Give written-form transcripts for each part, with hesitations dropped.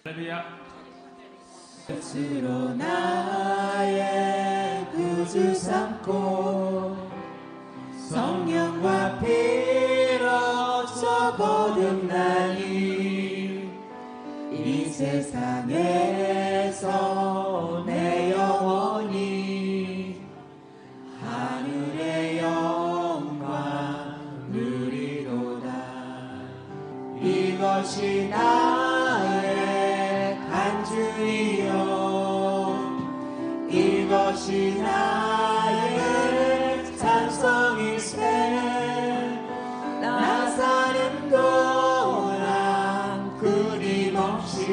할렐루야. 스스로 나의 구주 삼고 성령과 피로써 거듭나니 이 세상에서 내 영혼이 하늘의 영광 누리로다. 이것이 나의 간주이요 이것이 나의 찬송이세. 나 사는 동안 끊임없이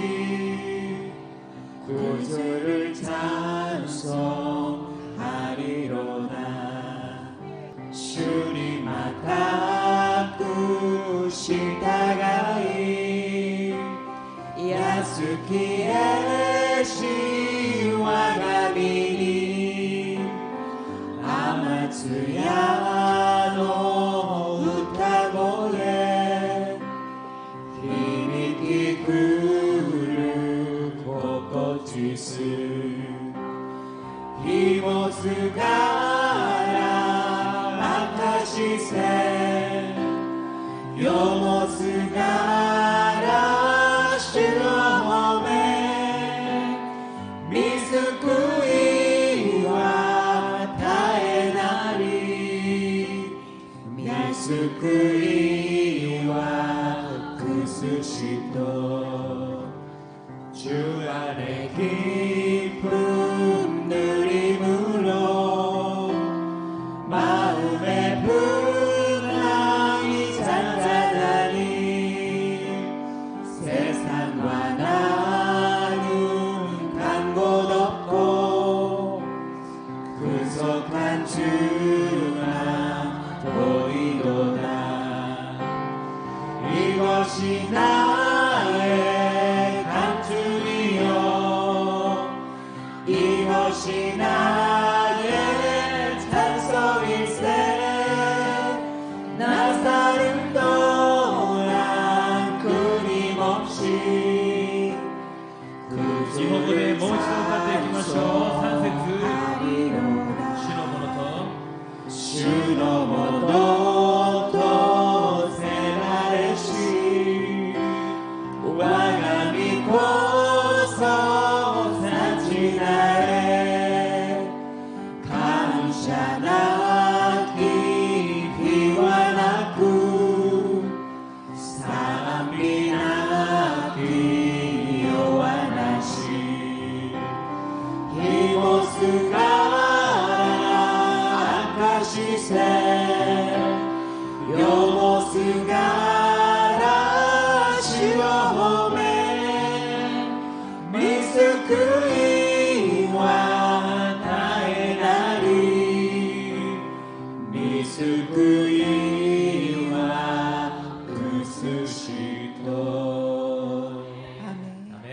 구주를 찬송하리로다. 주님 닦으실 다가이 야스키의 시와 가미니 아마츠야노 우타고에 히미키 구르 코코치스 히모스가라 마카시세 요모스가라 슈로호메 미스쿠이와 다에나리 미스쿠이와 크스시토 주 안에 기쁨 누림으로 마음의 풍랑이 잔잔하니 세상과 나는 간 곳 없고 구속한 주만 보이도다. 이것이 나의 간주이요 이것이 나의 찬송일세. 나 사는 동안 끊임없이 이번에 모시고 갈때 기마쇼 산세크 슈노모토 세라레시 와가미 고소 산지나에 감샤나키 비와나쿠 사암비나키 요와나시 히모스가라 아카시세 요모스가라 시로호메 미스쿠이와 다에나리 미스쿠이와 크스시토. 아멘.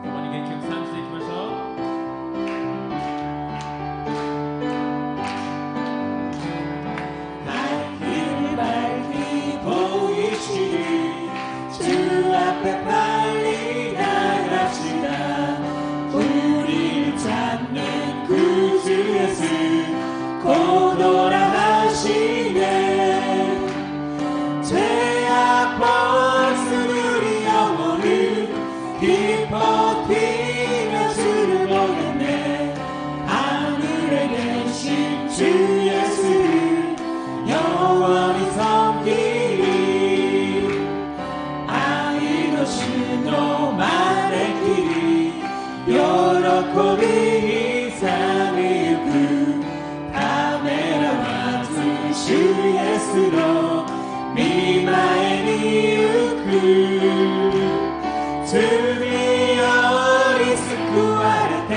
어머니께 기억 삼시대 기마쇼. 주 앞에 빨리 나갑시다. 우리를 찾는 구주 예수 곧 오라 하시네. 죄악 벗은 우리 영혼을 기뻐 뛰며 주를 보겠네. 하늘에 계신 주 예수를 영원히 섬기리. 주노만의 길이 요로코비 이사미우쿠 카메라와즈 주 예수로 미마에니우쿠 주미요리 스쿠아르테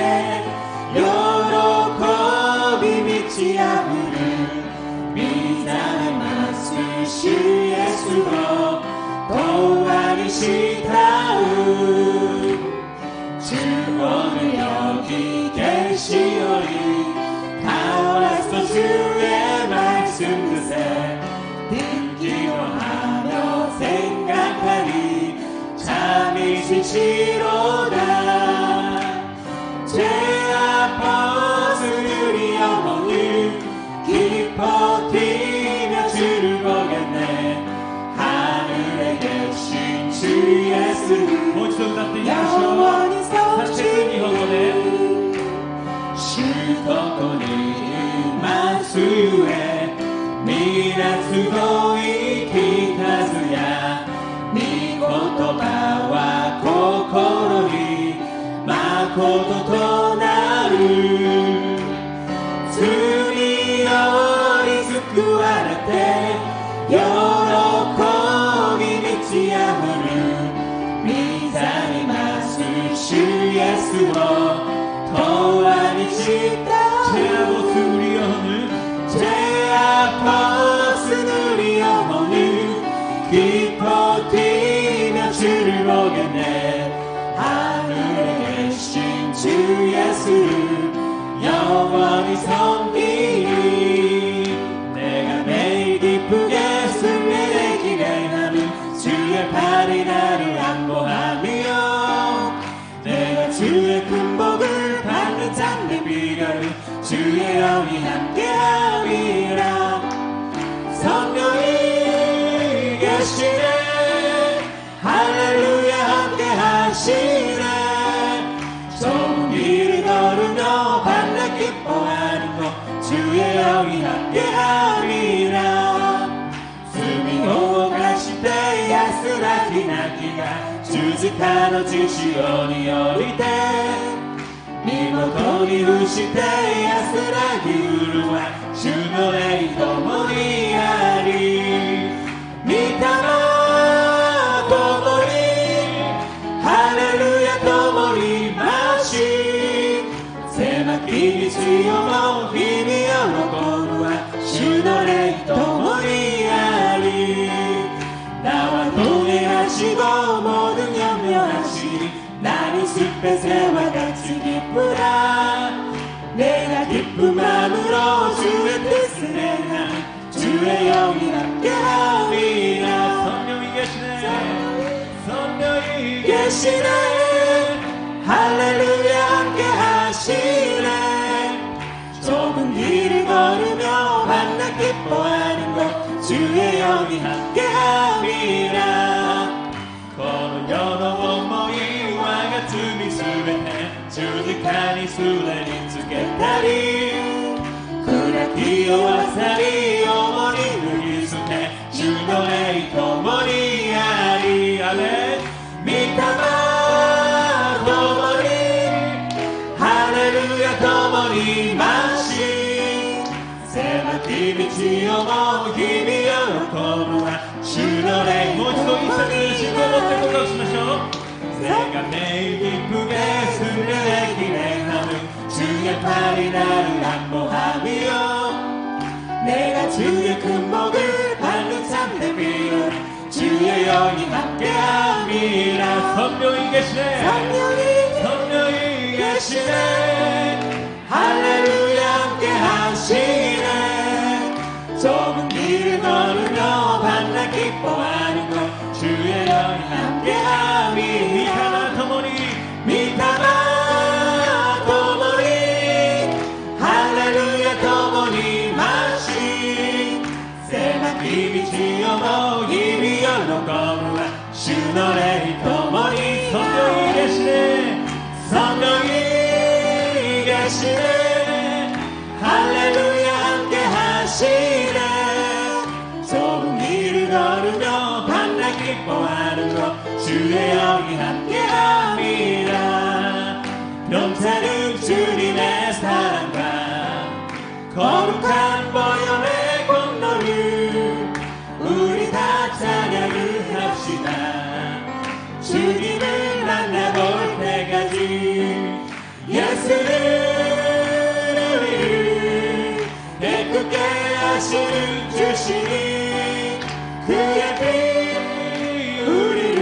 요로코비 미치아부르 미사의 마스 주 예수로 도와주시다우. 주 오늘 여기 계시오리. 다 와서 주의 말씀 듣세. 듣기로 하며 생각하리. 잠시 이시로다 죄 아파 수들이 영혼을 기뻐 뛰며 주를 보겠네 하늘에 계신 주 예수 영원히 성실히 슈거코니 만수에 미나스고이 기타수야 미코토바와 코코로니 마코토 토나루 주니 어리 스쿠와라테 요로코미 미치야무루 미사니 마수 주 예수로 도와니 시다 제아보스 우리 영혼을 제아보스 우리 영혼을 기뻐 뛰며 주를 보겠네 하늘에 계신 주 예수를 영원히 섬기리 내가 매일 기쁘게 순례되기를 하는 주의 팔이 나를 안보하며 내가 주의 큰 복을 받는 참된 비결을 주의 영이 함께하리라 성령이 계시네 할렐루야 함께하시네 좁은 길을 걸으며 밤낮 기뻐하는 것 주의 영이 함께하리라 숨이 호흡하실 때 야스라기 나기가 주직하노 주시오니 어릴 때 미모토니 우실 때 야스라기 우루와 주노레이 도모리아리 미타마 도모리 할렐루야 도모리 마시 세마키니 주요모 히미요로 고루와 주노레이 도모리아리 나와 동행하시고 모든 염려하시니 나는 숲의 새와 같이 기쁘다 내가 기쁜 마음으로 주의 뜻을 행하는 주의 영이 함께하리라 성령이 계시네 성령이 계시네 할렐루야 함께하시네 좁은 길을 걸으며 만나 기뻐하는 것 주의 영이 함께하리라この世の想い我が罪すべて十字架にすでにつけたり暗き夜朝に重荷脱ぎ捨て主の霊共にありアメン御霊共にハレルヤ共にまし狭き道をもう日々喜ぶは主の霊もう一度一節信仰を持って告白しましょう내가 매일 기쁘게 순례되기를 하는 주의 팔이 나를 안보하며 내가 주의 큰 복을 받는 참된 비율 주의 영이 함께함이라 성령이 계시네 성령이 계시네 할렐루야 함께하시네 좁은 길을 걸으며 밤낮 기뻐하는 것 주의 영이 함께함이 미타나 더머니 미타마 도모리 할렐루야 도모리 마시 세마키道をも日々喜ぶは主の霊共に 성령이 계시네 성령이 계시네 할렐루야 함께하시네 좁은 길을 걸으며 밤낮 기뻐하는 것 주의 영이 함께함이라 병차는 주님의 사랑과 거룩한 보혈의 공로를 우리 다 찬양을 합시다 주님을 만나볼 때까지 예수는 우리를 애꿎게 하시는 주시니 그의 피 우리를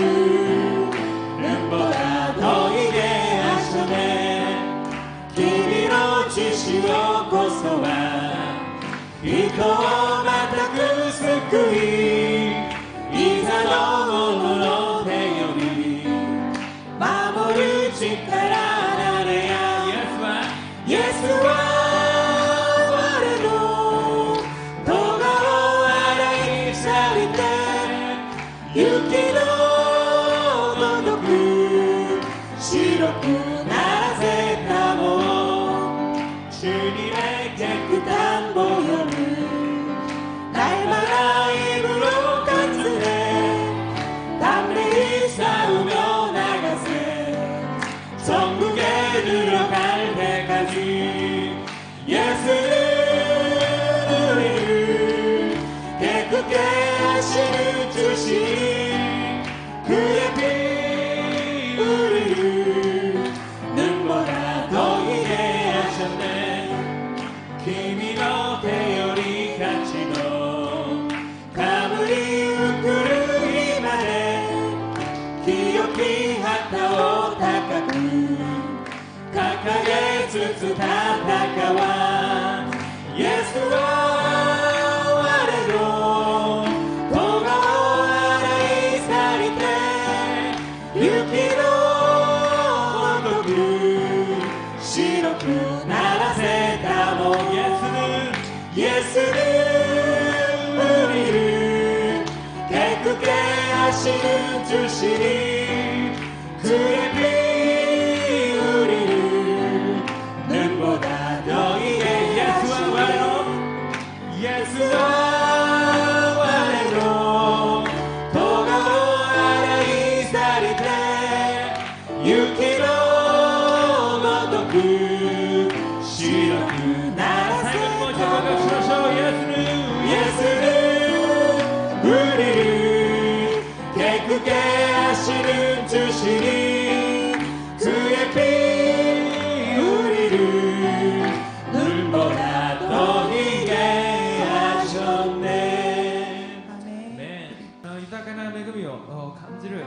눈보다 더이게 하시네 길이로 주시오 고소한 이토 마타 그 스쿠이 이사 영혼으로 대여리 き旗を高く掲げつつ戦わイエスは我の咎を洗い去りて雪のごとく白くならせたもんイエスに降りるけくけ走る주시니 그의 피 우리를 눈보다 더 이게 예수와 와레로 도가오 아라이 사리테 유키로 고토쿠 시로쿠 나라세 예수는 우리를 깨끗게 하시는 주시니 그의 피 우리를 눈보다 더 희게 하셨네. 네, 豊かな恵みを感じる、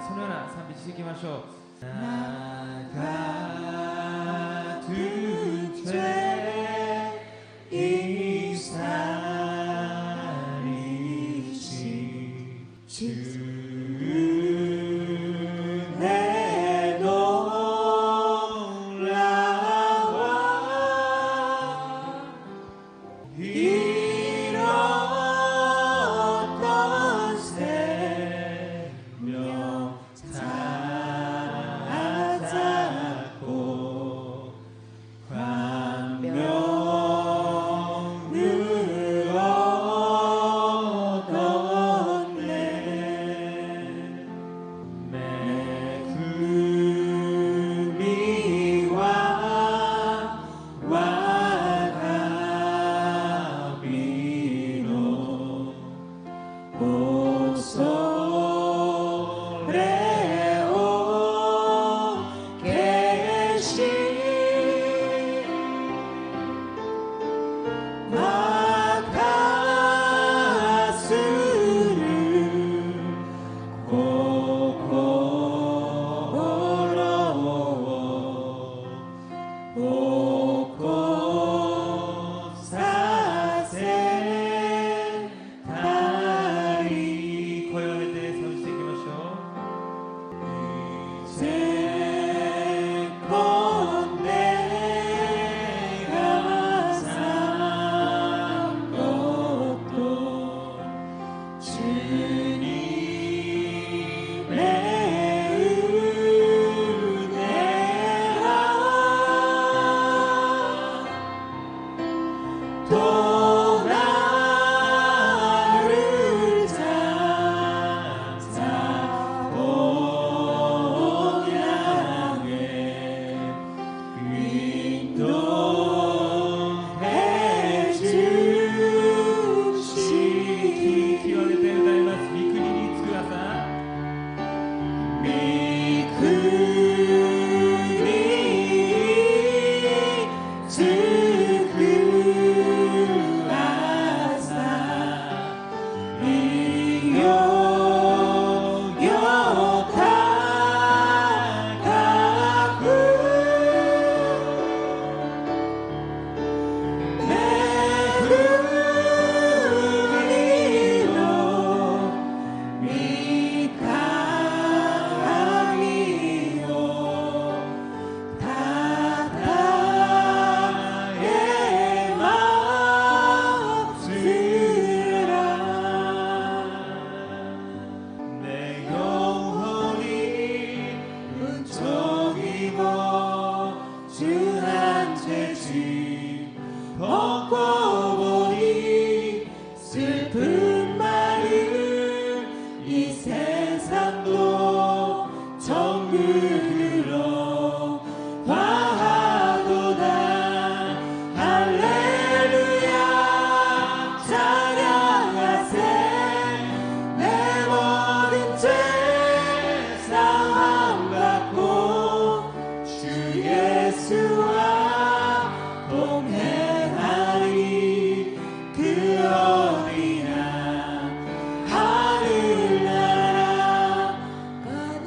そのような賛美していきましょう。 나 같은 죄 이살이시 주 내 놀라와 잃었던 생명 찾았고 광명을 얻었네 내 금이와 와가비로 오소레오 계시 마가스를 고고로 사세 다리 声を上げて賛美していきましょう。 이제 곧 내가 산 것도 주님의 은혜라 또 나를 찾아 본향에 인도해 주시기 気を上げて歌います。御国に着く朝。 내 영혼이 은총이고 주한테 집 벗고 보니 슬픈 말을 이 세상도 정글로 화하도다 할렐루야 찬양하세 내 모든 죄 사함받고 주 예수와 동행하리 그 어디나 하늘나라 가는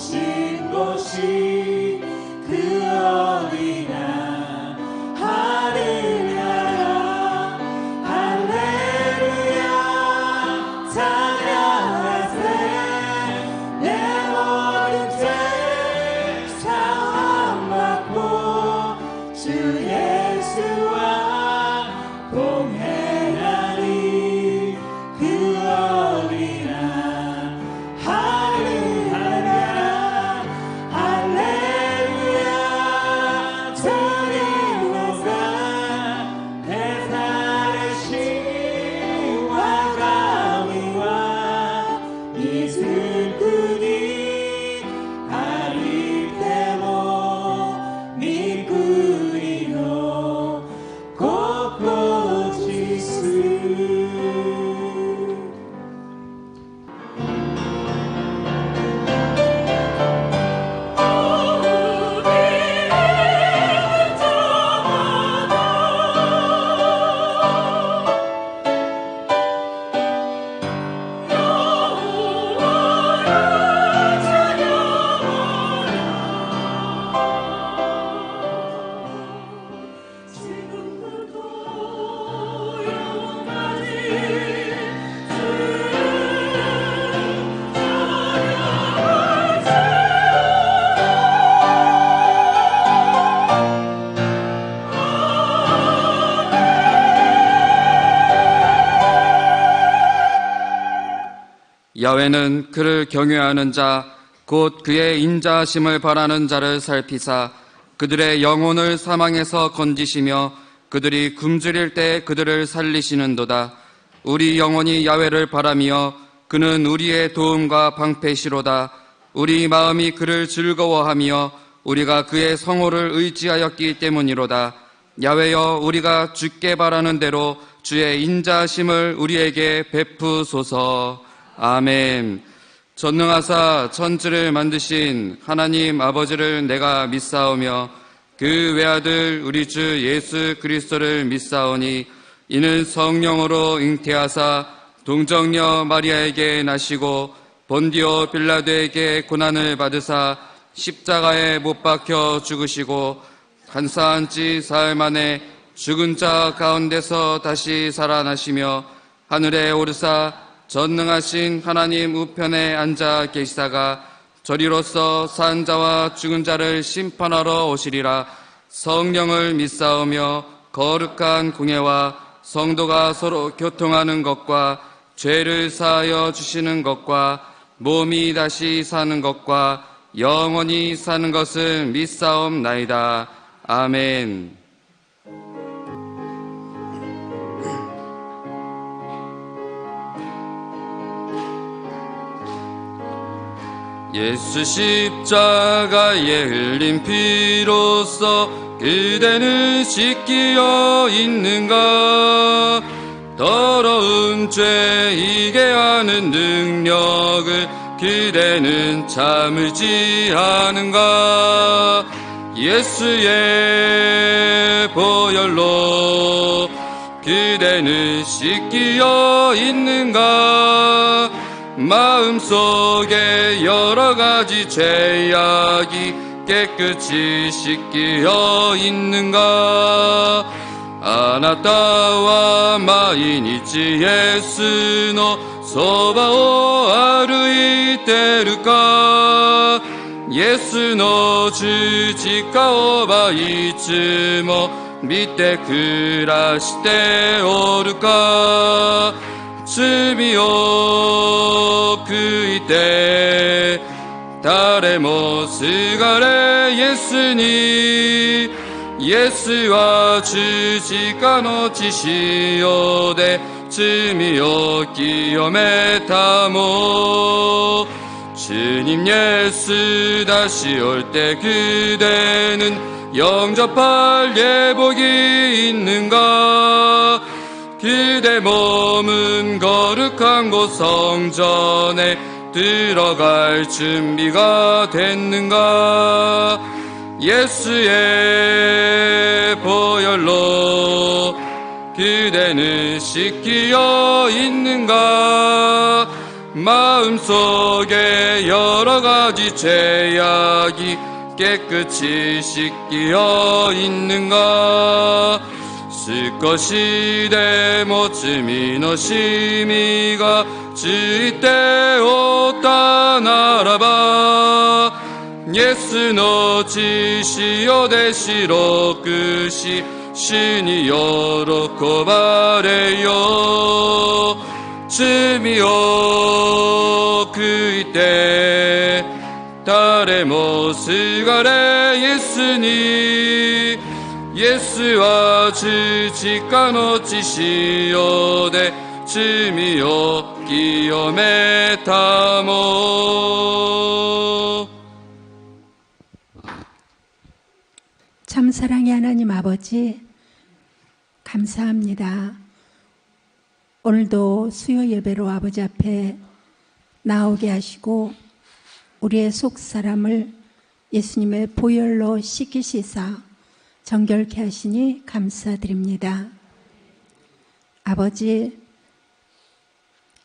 오신 곳이 그 어린아 하늘나라 할렐루야 찬양하세 내 모든 죄 사함받고 주 예수와 동행하리 그 어린아 할렐루야 할렐루야 주님과 대사의 신과 가위와 이슬꾼이 아리테모 미꾸리노 꽃꽃이수 야훼는 그를 경외하는 자, 곧 그의 인자하심을 바라는 자를 살피사 그들의 영혼을 사망에서 건지시며 그들이 굶주릴 때 그들을 살리시는도다. 우리 영혼이 야훼를 바라며 그는 우리의 도움과 방패시로다. 우리 마음이 그를 즐거워하며 우리가 그의 성호를 의지하였기 때문이로다. 야훼여, 우리가 주께 바라는 대로 주의 인자하심을 우리에게 베푸소서. 아멘. 전능하사 천지를 만드신 하나님 아버지를 내가 믿사오며 그 외아들 우리 주 예수 그리스도를 믿사오니 이는 성령으로 잉태하사 동정녀 마리아에게 나시고 본디오 빌라도에게 고난을 받으사 십자가에 못 박혀 죽으시고 간사한 지 사흘 만에 죽은 자 가운데서 다시 살아나시며 하늘에 오르사 전능하신 하나님 우편에 앉아 계시다가 저리로서 산 자와 죽은 자를 심판하러 오시리라. 성령을 믿사오며 거룩한 공예와 성도가 서로 교통하는 것과 죄를 사하여 주시는 것과 몸이 다시 사는 것과 영원히 사는 것을 믿사옵나이다. 아멘. 예수 십자가에 흘린 피로써 그대는 씻기어 있는가? 더러운 죄 이게 하는 능력을 그대는 참을지 않은가? 예수의 보혈로 그대는 씻기어 있는가? 마음속에 여러 가지 죄악이 깨끗이 씻기어 있는가? 아나타와 마이니치 예수のそばを歩いてるか？イエスの十字架をいつも見て暮らしておるか？罪を悔いて誰もすがれイエスに。イエスは十字架の血潮で罪を清めたも。 주님 예수 다시 올 때 그대는 영접할 예복이 있는가? 그대 몸은 거룩한 곳 성전에 들어갈 준비가 됐는가? 예수의 보혈로 그대는 씻기어 있는가? 마음속에 여러 가지 죄악이 깨끗이 씻기어 있는가.少しでも罪のしみがついておったならば、イエスの血潮で白くし、主に喜ばれよ。罪を悔いて誰もすがれイエスに。イエスは十架の血潮で罪を清めたも。 참 사랑의 하나님 아버지, 감사합니다. 오늘도 수요 예배로 아버지 앞에 나오게 하시고 우리의 속사람을 예수님의 보혈로 씻기시사 정결케 하시니 감사드립니다. 아버지,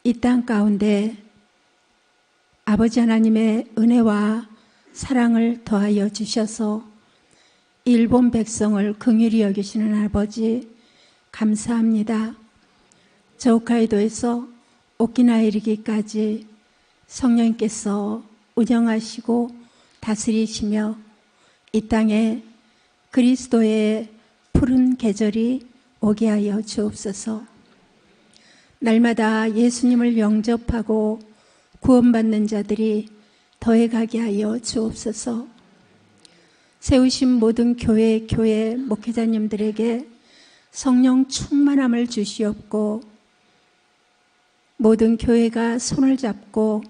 이 땅 가운데 아버지 하나님의 은혜와 사랑을 더하여 주셔서 일본 백성을 긍휼히 여기시는 아버지 감사합니다. 저 홋카이도에서 오키나와에 이르기까지 성령님께서 운영하시고 다스리시며 이 땅에 그리스도의 푸른 계절이 오게 하여 주옵소서. 날마다 예수님을 영접하고 구원받는 자들이 더해가게 하여 주옵소서. 세우신 모든 교회 목회자님들에게 성령 충만함을 주시옵고 모든 교회가 손을 잡고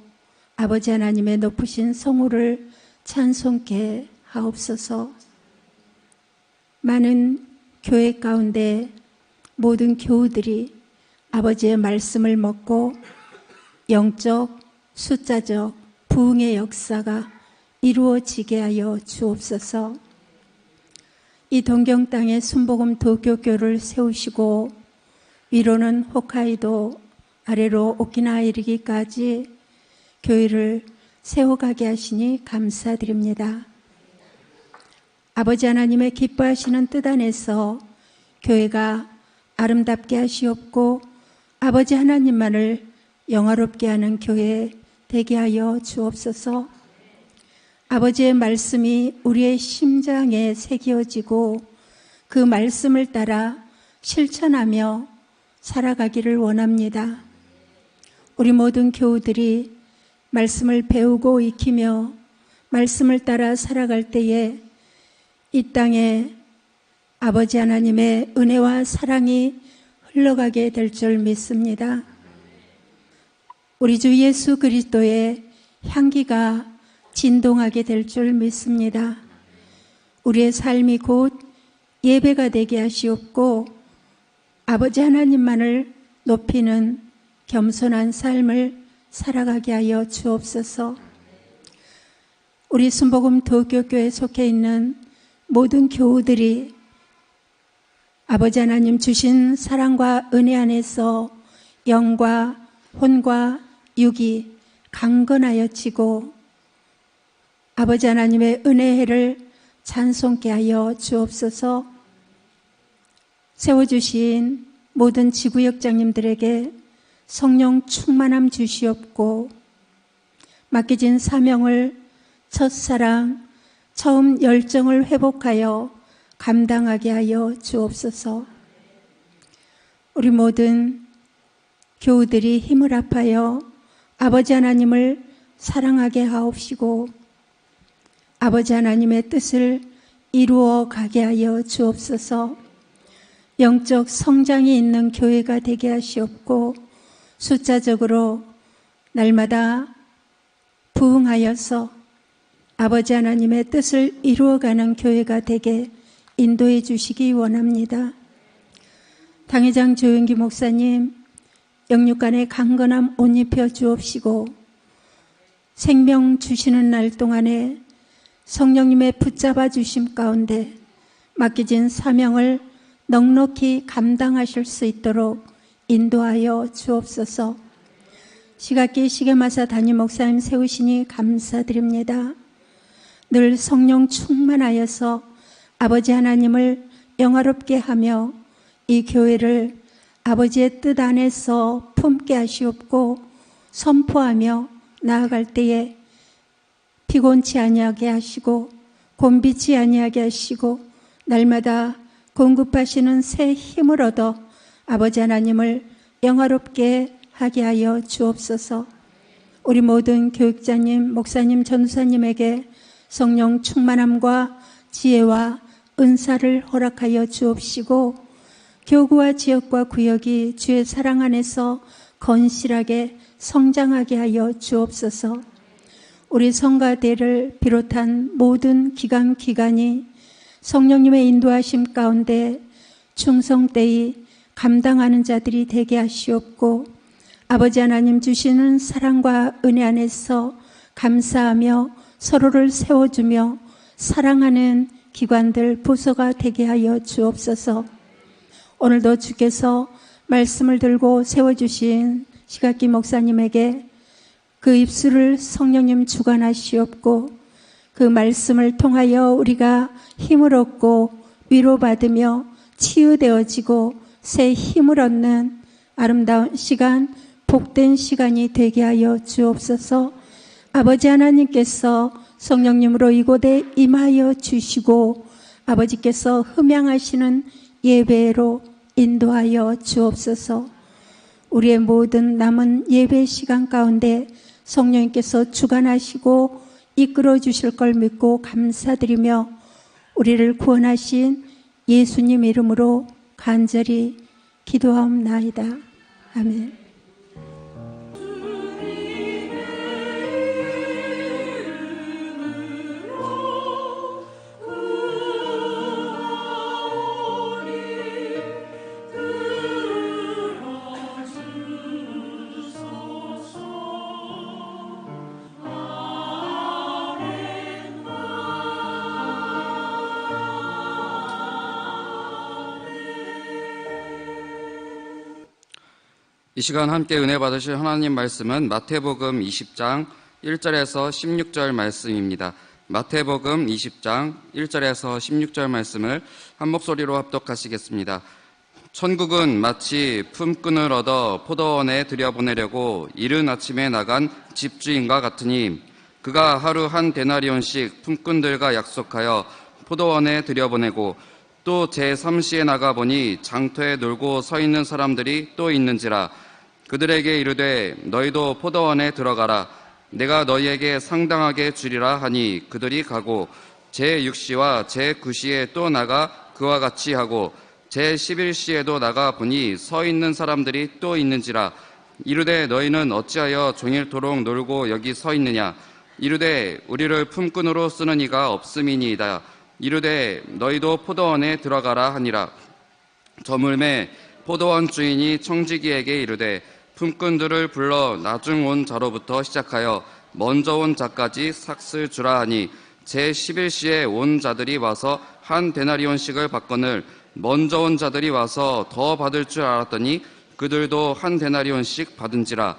아버지 하나님의 높으신 성호를 찬송케 하옵소서. 많은 교회 가운데 모든 교우들이 아버지의 말씀을 먹고 영적, 숫자적 부흥의 역사가 이루어지게 하여 주옵소서. 이 동경 땅에 순복음 도교교를 세우시고 위로는 홋카이도, 아래로 오키나와에 이르기까지 교회를 세워가게 하시니 감사드립니다. 아버지 하나님의 기뻐하시는 뜻 안에서 교회가 아름답게 하시옵고 아버지 하나님만을 영화롭게 하는 교회 되게 하여 주옵소서. 아버지의 말씀이 우리의 심장에 새겨지고 그 말씀을 따라 실천하며 살아가기를 원합니다. 우리 모든 교우들이 말씀을 배우고 익히며 말씀을 따라 살아갈 때에 이 땅에 아버지 하나님의 은혜와 사랑이 흘러가게 될 줄 믿습니다. 우리 주 예수 그리스도의 향기가 진동하게 될 줄 믿습니다. 우리의 삶이 곧 예배가 되게 하시옵고 아버지 하나님만을 높이는 겸손한 삶을 살아가게 하여 주옵소서. 우리 순복음 도교교에 속해 있는 모든 교우들이 아버지 하나님 주신 사랑과 은혜 안에서 영과 혼과 육이 강건하여지고 아버지 하나님의 은혜를 찬송케 하여 주옵소서. 세워주신 모든 지구역장님들에게 성령 충만함 주시옵고 맡겨진 사명을 첫사랑, 처음 열정을 회복하여 감당하게 하여 주옵소서. 우리 모든 교우들이 힘을 합하여 아버지 하나님을 사랑하게 하옵시고 아버지 하나님의 뜻을 이루어 가게 하여 주옵소서. 영적 성장이 있는 교회가 되게 하시옵고 숫자적으로 날마다 부흥하여서 아버지 하나님의 뜻을 이루어가는 교회가 되게 인도해 주시기 원합니다. 당회장 조영기 목사님 영육간의 강건함 옷 입혀 주옵시고 생명 주시는 날 동안에 성령님의 붙잡아 주심 가운데 맡겨진 사명을 넉넉히 감당하실 수 있도록 인도하여 주옵소서. 시각기 시계마사 담임 목사님 세우시니 감사드립니다. 늘 성령 충만하여서 아버지 하나님을 영화롭게 하며 이 교회를 아버지의 뜻 안에서 품게 하시옵고 선포하며 나아갈 때에 피곤치 아니하게 하시고 곤비치 아니하게 하시고 날마다 공급하시는 새 힘을 얻어 아버지 하나님을 영화롭게 하게 하여 주옵소서. 우리 모든 교육자님, 목사님, 전도사님에게 성령 충만함과 지혜와 은사를 허락하여 주옵시고 교구와 지역과 구역이 주의 사랑 안에서 건실하게 성장하게 하여 주옵소서. 우리 성가대를 비롯한 모든 기관이 성령님의 인도하심 가운데 충성되이 감당하는 자들이 되게 하시옵고 아버지 하나님 주시는 사랑과 은혜 안에서 감사하며 서로를 세워주며 사랑하는 기관들 부서가 되게 하여 주옵소서. 오늘도 주께서 말씀을 들고 세워주신 시각기 목사님에게 그 입술을 성령님 주관하시옵고 그 말씀을 통하여 우리가 힘을 얻고 위로받으며 치유되어지고 새 힘을 얻는 아름다운 시간, 복된 시간이 되게 하여 주옵소서. 아버지 하나님께서 성령님으로 이곳에 임하여 주시고 아버지께서 흠양하시는 예배로 인도하여 주옵소서. 우리의 모든 남은 예배 시간 가운데 성령님께서 주관하시고 이끌어 주실 걸 믿고 감사드리며 우리를 구원하신 예수님 이름으로 간절히 기도하옵나이다. 아멘. 이 시간 함께 은혜 받으실 하나님 말씀은 마태복음 20장 1절에서 16절 말씀입니다. 마태복음 20장 1절에서 16절 말씀을 한 목소리로 합독하시겠습니다. 천국은 마치 품꾼을 얻어 포도원에 들여보내려고 이른 아침에 나간 집주인과 같으니 그가 하루 한 데나리온씩 품꾼들과 약속하여 포도원에 들여보내고 또 제3시에 나가보니 장터에 놀고 서 있는 사람들이 또 있는지라 그들에게 이르되 너희도 포도원에 들어가라 내가 너희에게 상당하게 주리라 하니 그들이 가고 제6시와 제9시에 또 나가 그와 같이 하고 제11시에도 나가 보니 서 있는 사람들이 또 있는지라 이르되 너희는 어찌하여 종일토록 놀고 여기 서 있느냐 이르되 우리를 품꾼으로 쓰는 이가 없음이니이다 이르되 너희도 포도원에 들어가라 하니라. 저물매 포도원 주인이 청지기에게 이르되 품꾼들을 불러 나중 온 자로부터 시작하여 먼저 온 자까지 삭슬 주라 하니 제11시에 온 자들이 와서 한 데나리온씩을 받거늘 먼저 온 자들이 와서 더 받을 줄 알았더니 그들도 한 데나리온씩 받은지라.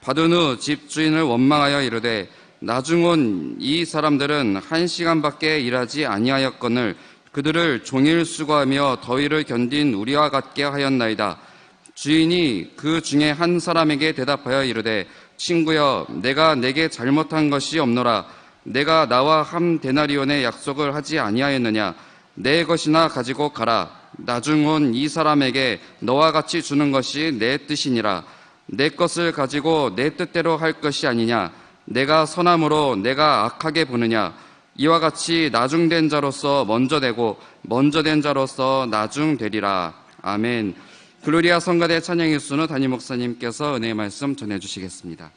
받은 후 집주인을 원망하여 이르되 나중 온 이 사람들은 1시간밖에 일하지 아니하였거늘 그들을 종일 수고하며 더위를 견딘 우리와 같게 하였나이다. 주인이 그 중에 한 사람에게 대답하여 이르되 친구여 내가 내게 잘못한 것이 없노라. 내가 나와 한 데나리온의 약속을 하지 아니하였느냐. 내 것이나 가지고 가라. 나중 온 이 사람에게 너와 같이 주는 것이 내 뜻이니라. 내 것을 가지고 내 뜻대로 할 것이 아니냐. 내가 선함으로 내가 악하게 보느냐. 이와 같이 나중된 자로서 먼저 되고 먼저 된 자로서 나중되리라. 아멘. 글로리아 성가대 찬양의 수는 담임 목사님께서 은혜의 말씀 전해주시겠습니다.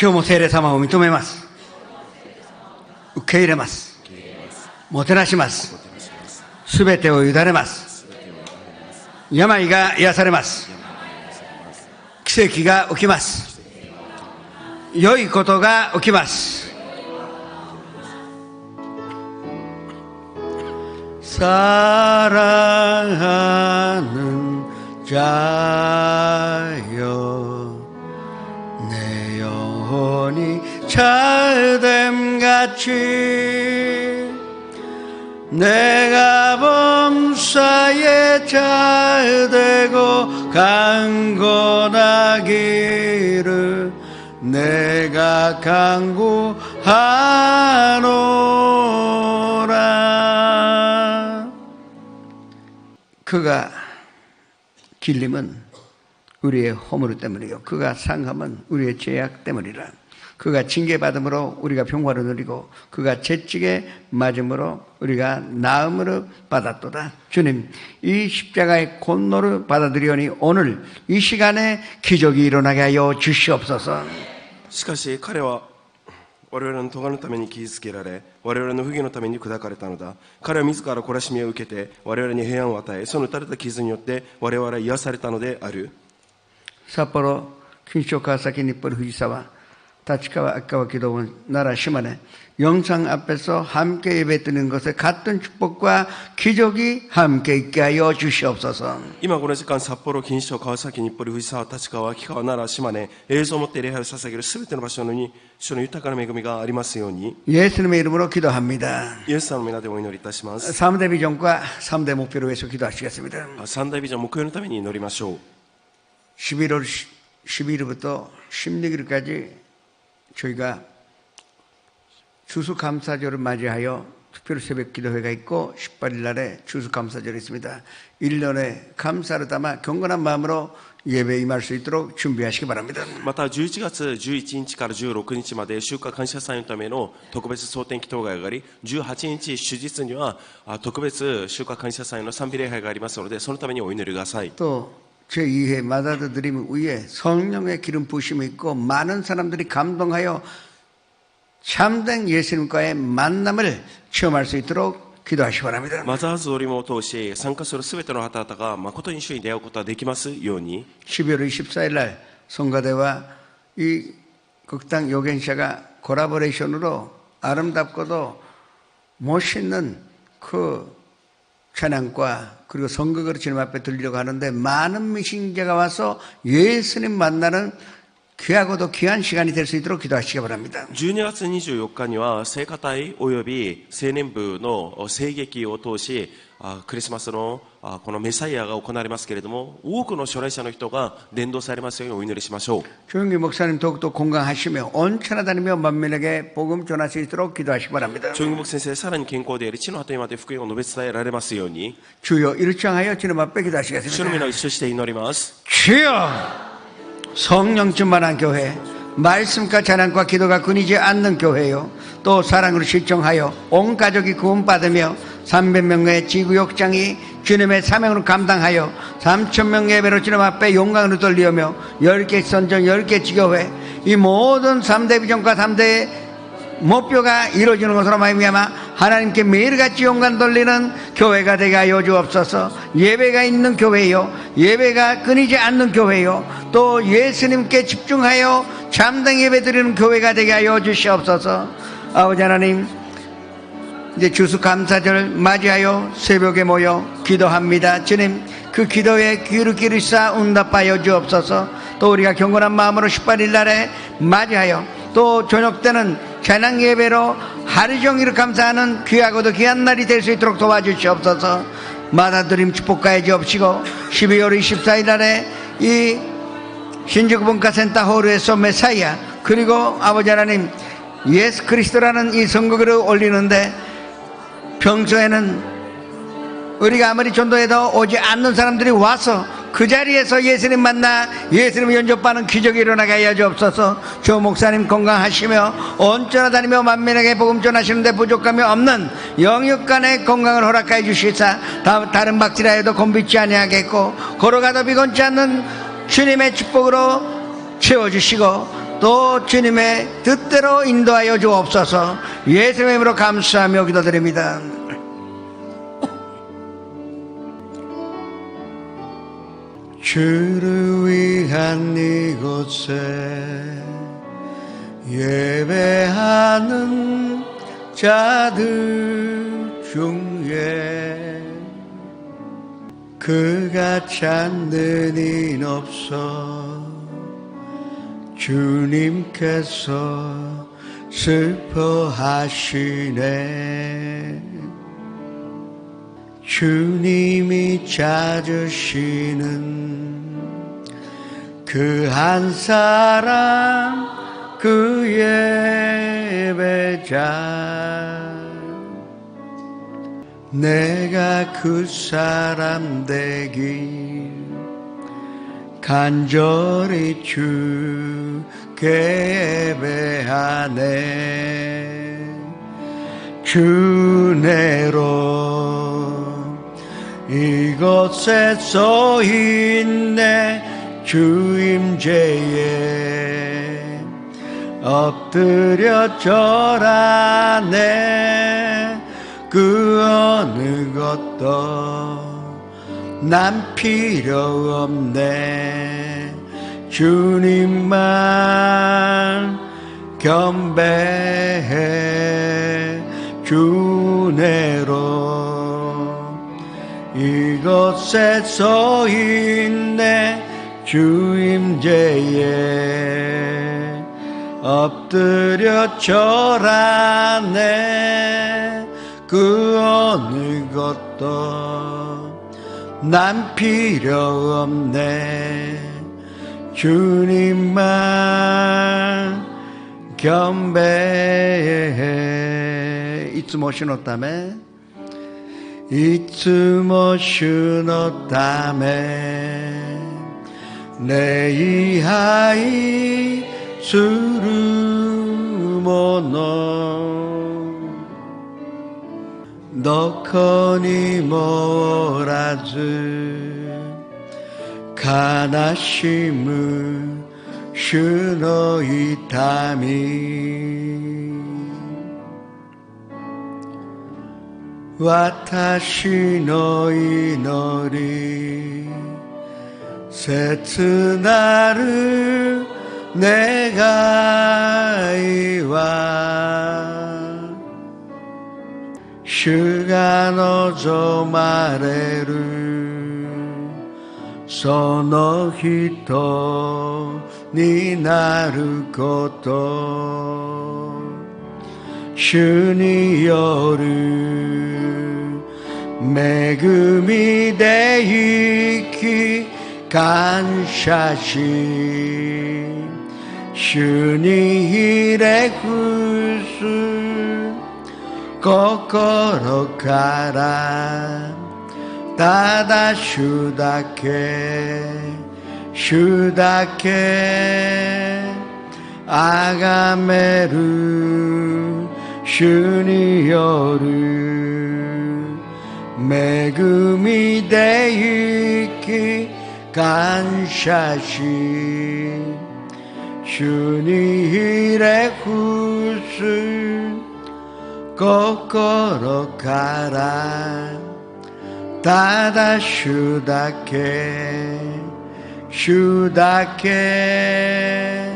今日も聖霊様を認めます。受け入れます。もてなします。すべてを委ねます。病が癒されます。奇跡が起きます。良いことが起きます。사랑하는 자여 내 영혼이 잘됨같이 내가 범사에 잘되고 강건하기를 내가 간구하노라. 그가 길림은 우리의 허물 때문이요 그가 상함은 우리의 죄악 때문이라. 그가 징계받음으로 우리가 평화를 누리고 그가 채찍에 맞음으로 우리가 나음으로 받았도다. 주님, 이 십자가의 곤노를 받아들이오니 오늘 이 시간에 기적이 일어나게 하여 주시옵소서. しかし彼は我々の咎のために傷つけられ、我々の不義のために砕かれたのだ。彼は自ら懲らしみを受けて我々に平安を与え、その打たれた傷によって我々は癒されたのである。札幌錦糸町川崎日暮里藤沢다치카와 아까와 기도원 나라 시만에 영상 앞에서 함께 예배드리는 것에 같은 축복과 기적이 함께 있게 하여 주시옵소서. 今この時間札幌錦糸町川崎日暮里藤沢立川秋川奈良島根映像を持って礼拝を捧げるすべての場所に主の豊かな恵みがありますように 예수님의 이름으로 기도합니다. イエス様の皆でお祈りいたします。 3대 비전과 3대 목표를 위해서 기도하시겠습니다. 三大ビジョン目標のために祈りましょう。 11월 12일부터 16일까지 저희가 추수감사절을 맞이하여 특별 새벽 기도회가 있고 18일 날에 추수감사절이 있습니다. 1년의 감사를 담아 경건한 마음으로 예배에 임할 수 있도록 준비하시기 바랍니다. また11月11日から16日まで週間感謝祭のための特別蒼天祈祷会があり、18日主日には特別週間感謝祭の賛美礼拝がありますので、そのためにお祈りください。 또 제2회 마다드림 위에 성령의 기름 부심이 있고 많은 사람들이 감동하여 참된 예수님과의 만남을 체험할 수 있도록 기도하시기 바랍니다. マザーズドリームを通し参加するすべての方々が誠に主に出会うことができますように。 12월 24일 날 성가대와 이 극당 요견샤가 콜라보레이션으로 아름답고도 멋있는 그 찬양과 그리고 성극을 주님 앞에 들리려고 하는데 많은 미신자가 와서 예수님 만나는 귀하고도 귀한 시간이 될 수 있도록 기도하시기 바랍니다. 12月24日には聖歌隊および青年部の聖劇を通しクリスマスのこのメサイアが行われますけれども、多くの初来者の人が伝道されますようにお祈りしましょう。 조영기 목사님 더욱더 건강하시며 온천하 다니며 만민에게 복음 전할 수 있도록 기도하시기 바랍니다. 長義牧先生、さらに健康であり地の果てまで福音を述べ伝えられますように。 주여 이를 청하여 주님 앞에 主の 기도하시겠습니다. 皆を一緒して祈ります。 주여 성령 충만한 교회 말씀과 찬양과 기도가 끊이지 않는 교회요 또 사랑으로 실정하여 온 가족이 구원받으며 300명의 지구욕장이 주님의 사명을 감당하여 3,000명 예배로 주님 앞에 영광으로 돌리며 10개 선전 10개 지교회 이 모든 3대 비전과 3대 목표가 이루어지는 것으로 말미암아 하나님께 매일같이 영광 돌리는 교회가 되게 하여 주옵소서. 예배가 있는 교회요 예배가 끊이지 않는 교회요 또 예수님께 집중하여 참된 예배 드리는 교회가 되게 하여 주시옵소서. 아버지 하나님, 이제 추수감사절 맞이하여 새벽에 모여 기도합니다. 주님, 그 기도에 귀를 기르사 응답하여 주옵소서. 또 우리가 경건한 마음으로 18일 날에 맞이하여 또 저녁 때는 찬양 예배로 하루 종일 감사하는 귀하고도 귀한 날이 될 수 있도록 도와주시옵소서. 마다드림 축복가에 주옵시고 12월 24일 날에 이 신주구 문화센터 홀에서 메사이아 그리고 아버지 하나님 예수 그리스도라는 이 선거글을 올리는데 평소에는 우리가 아무리 전도해도 오지 않는 사람들이 와서 그 자리에서 예수님 만나 예수님 연접하는 기적이 일어나게 하여 주옵소서. 조 목사님 건강하시며 온전하 다니며 만민에게 복음 전하시는데 부족함이 없는 영육간의 건강을 허락하여 주시사 다른 박질하여도 곤비지 아니하겠고 걸어가도 비곤치 않는 주님의 축복으로 채워주시고 또 주님의 뜻대로 인도하여 주옵소서. 예수님의 이름으로 감사하며 기도드립니다. 주를 위한 이곳에 예배하는 자들 중에 그가 찾는 인 없어. 주님께서 슬퍼하시네. 주님이 찾으시는 그 한 사람, 그 예배자, 내가 그 사람 되길 간절히 주께 예배하네. 주내로 이곳에 서 있네. 주임제에 엎드려 절하네. 그 어느 것도 난 필요 없네. 주님만 경배해. 주내로 이곳에 서 있네. 주임제에 엎드려 절하네. 그 어느 것도 난 필요 없네. 주님만 경배해. いつも主のため、いつも主のため礼拝する者、どこにもおらず悲しむ主の痛み、私の祈り、切なる願いは、主が望まれるその人になること、主による恵みで生き感謝し、主にひれ伏す心からただ主だけ、主だけ崇める、主による恵みで生き感謝し、主にひれ伏す心からただ主だけ、主だけ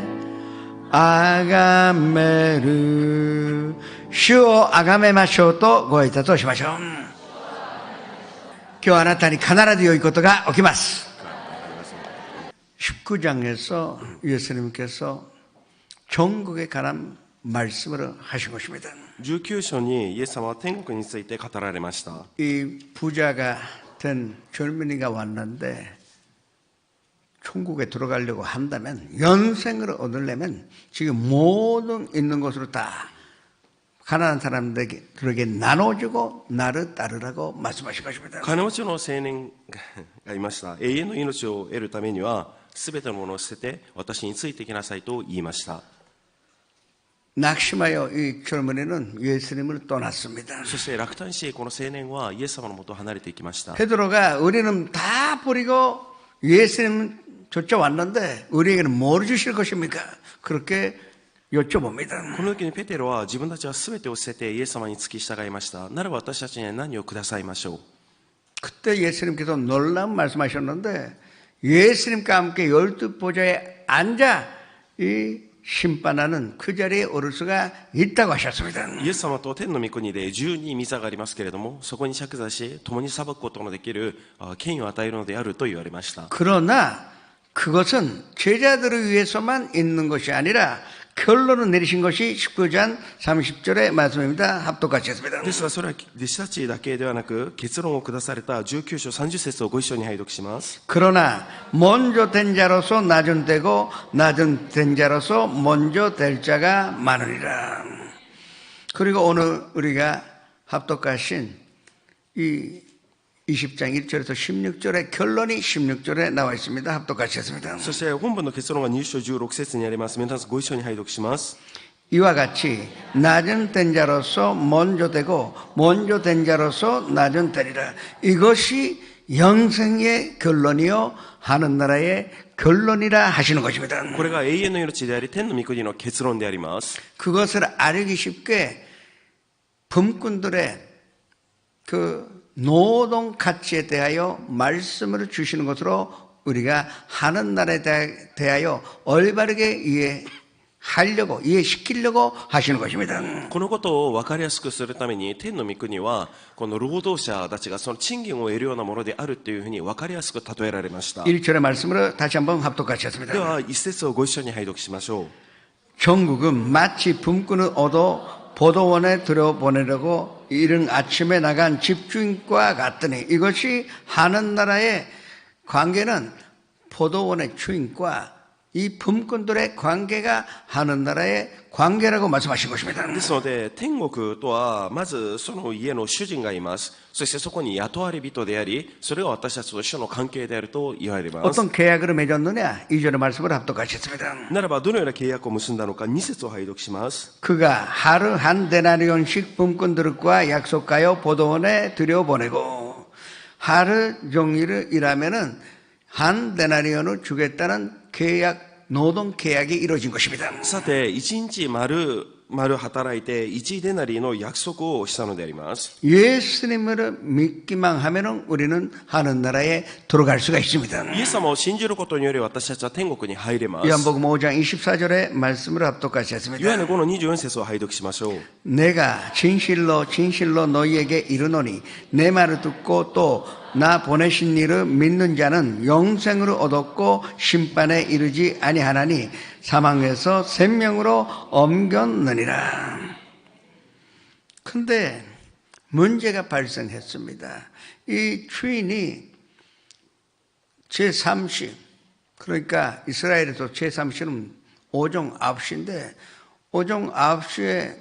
崇める。主を崇めましょうとご挨拶をしましょう。今日あなたに必ず良いことが起きます。19장에서 예수님께서 천국에 관한 말씀을 하신 것입니다. 19章にイエス様は天国について語られました。 이 부자가 된 젊은이가 왔는데 천국에 들어가려고 한다면, 연생을 얻으려면 지금 모든 있는 것으로 다 가난한 사람들에게 나눠주고 나를 따르라고 말씀하신 것입니다. 金持ちの青年がいました。永遠の命を得るためには全てのものを捨てて私についてきなさいと言いました。 낙심하여 이 젊은이는 예수님을 떠났습니다. そして落胆しこの青年はイエス様のもとを離れていきました。 베드로가 우리는 다 버리고 예수님 쫓아왔는데 우리에게는 뭘 주실 것입니까? 그렇게 여쭤봅니다. この時にペテロは自分たちは全てを捨ててイエス様に付き従いました。ならば私たちには何をくださいましょう。 그때 예수님께서 놀라운 말씀하셨는데 예수님과 함께 12보좌에 앉아 이 심판하는 그 자리에 오를 수가 있다고 하셨습니다. イエス様と天の御国で12御座がありますけれども、そこに着座し共に裁くことのできる権威を与えるのであると言われました。 그러나 그것은 제자들을 위해서만 있는 것이 아니라 결론을 내리신 것이 19장 30절의 말씀입니다. 합독같이 했습니다. ですがそれは弟子たちだけではなく結論を下された19章30節をご一緒に拝読します。 그러나 먼저 된 자로서 낮은 되고 낮은 된 자로서 먼저 될 자가 많으리라. 그리고 오늘 우리가 합독하신 이 20장 1절에서 16절의 결론이 16절에 나와 있습니다. 합독같이 했습니다. そして本文の結論が20章16節にあります。皆さんご一緒に拝読します。 이와 같이 낮은 된 자로서 먼저 되고 먼저 된 자로서 낮은 되리라. 이것이 영생의 결론이요 하는 나라의 결론이라 하시는 것입니다. これが永遠の命であり天の御国の結論であります。 그것을 알기 쉽게 범꾼들의 그 노동 가치에 대하여 말씀을 주시는 것으로 우리가 하는 나라에 대하여 올바르게 이해하려고 이해시키려고 하시는 것입니다. このことを分かりやすくするために天の御国はこの労働者たちがその賃金を得るようなものであるというふうに分かりやすく例えられました。 1절의 말씀으로 다시 한번 합독같이 했습니다. では一節をご一緒に拝読しましょう。 종국은 마치 품꾼을 얻어 포도원에 들여보내려고 이른 아침에 나간 집주인과 같더니 이것이 하는 나라의 관계는 포도원의 주인과 이 품꾼들의 관계가 하는 나라의 관계라고 말씀하신 것입니다. ですので天国とはまずその家の主人がいます。そしてそこに雇われ人であり、それが私たちと一緒の関係であると言われます。 어떤 계약을 맺었느냐? 2절의 말씀을 합독하셨습니다. ならばどのような契約を結んだのか2節を拝読します。 그가 하루 한 데나리온씩 품꾼들과 약속하여 포도원에 들여보내고 하루 종일 일하면은 한 데나리온을 주겠다는 계약 노동 계약이 이루어진 것입니다. さて一日丸々働いて1デナリの約束をしたのであります。 예수님을 믿기만 하면은 우리는 하는 나라에 들어갈 수가 있습니다. イエス様を信じることにより私たちは天国に入れます。 요한복음 5장 24절의 말씀을 합독하시 했습니다. ヨハネ5の24節を拝読しましょう。 내가 진실로 진실로 너희에게 이르노니 내 말을 듣고 또 나 보내신 이를 믿는 자는 영생을 얻었고 심판에 이르지 아니하나니 사망에서 생명으로 옮겼느니라. 근데 문제가 발생했습니다. 이 주인이 제3시, 그러니까 이스라엘에서 제3시는 오종 9시인데 오종 9시에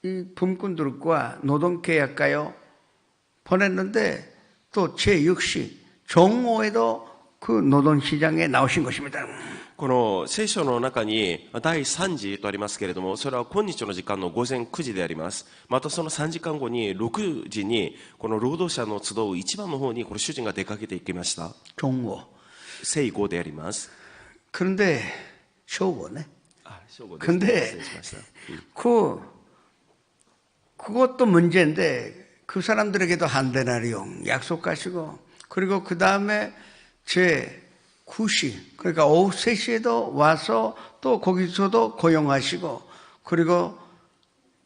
이 품꾼들과 노동계약가요 보냈는데 또 제6시 종오에도 그 노동시장에 나오신 것입니다. この聖書の中に第3次とありますけれども、それは今日の時間の午前9時であります。またその3時間後に6時にこの労働者の集う一番の方にこの主人が出かけていきました。 종오. 正午であります。 그런데 쇼고네. 正午ですね。 근데 失礼しました。 그것도 문제인데 그 사람들에게도 한 데나리온 약속하시고 그리고 그 다음에 제 9시 그러니까 오후 3시에도 와서 또 거기서도 고용하시고 그리고